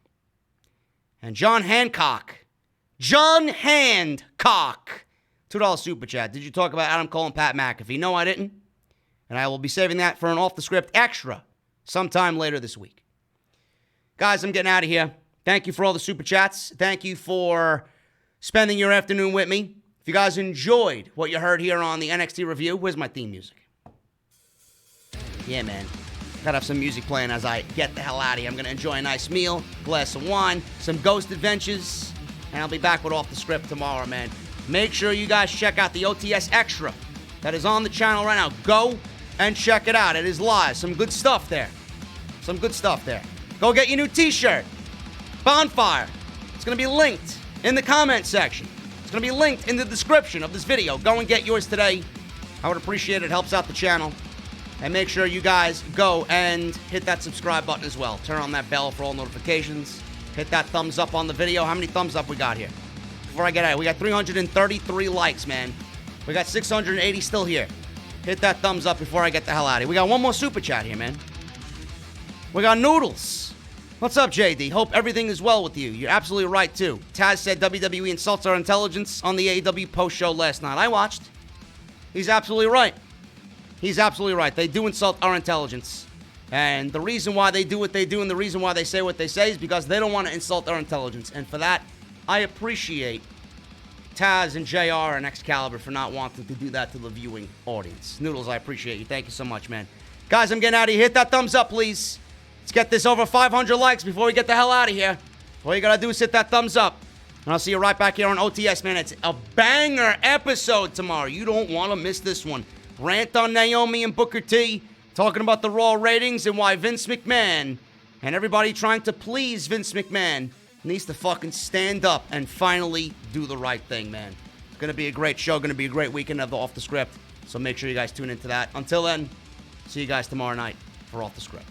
And John Hancock, $2 super chat. Did you talk about Adam Cole and Pat McAfee? No, I didn't. And I will be saving that for an off-the-script extra sometime later this week. Guys, I'm getting out of here. Thank you for all the super chats. Thank you for spending your afternoon with me. If you guys enjoyed what you heard here on the NXT review, where's my theme music? Yeah, man. Gotta have some music playing as I get the hell out of here. I'm gonna enjoy a nice meal, glass of wine, some Ghost Adventures, and I'll be back with Off the Script tomorrow, man. Make sure you guys check out the OTS Extra that is on the channel right now. Go and check it out. It is live. Some good stuff there. Some good stuff there. Go get your new t-shirt. Bonfire. It's gonna be linked in the comment section. It's going to be linked in the description of this video. Go and get yours today. I would appreciate it. It helps out the channel. And make sure you guys go and hit that subscribe button as well. Turn on that bell for all notifications. Hit that thumbs up on the video. How many thumbs up we got here? Before I get out, we got 333 likes, man. We got 680 still here. Hit that thumbs up before I get the hell out of here. We got one more super chat here, man. We got Noodles. What's up, JD? Hope everything is well with you. You're absolutely right, too. Taz said WWE insults our intelligence on the AEW post show last night. I watched. He's absolutely right. He's absolutely right. They do insult our intelligence. And the reason why they do what they do and the reason why they say what they say is because they don't want to insult our intelligence. And for that, I appreciate Taz and JR and Excalibur for not wanting to do that to the viewing audience. Noodles, I appreciate you. Thank you so much, man. Guys, I'm getting out of here. Hit that thumbs up, please. Let's get this over 500 likes before we get the hell out of here. All you got to do is hit that thumbs up. And I'll see you right back here on OTS, man. It's a banger episode tomorrow. You don't want to miss this one. Rant on Naomi and Booker T, talking about the Raw ratings and why Vince McMahon and everybody trying to please Vince McMahon needs to fucking stand up and finally do the right thing, man. It's going to be a great show. Going to be a great weekend of the Off the Script. So make sure you guys tune into that. Until then, see you guys tomorrow night for Off the Script.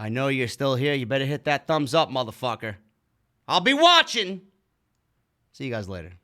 I know you're still here. You better hit that thumbs up, motherfucker. I'll be watching. See you guys later.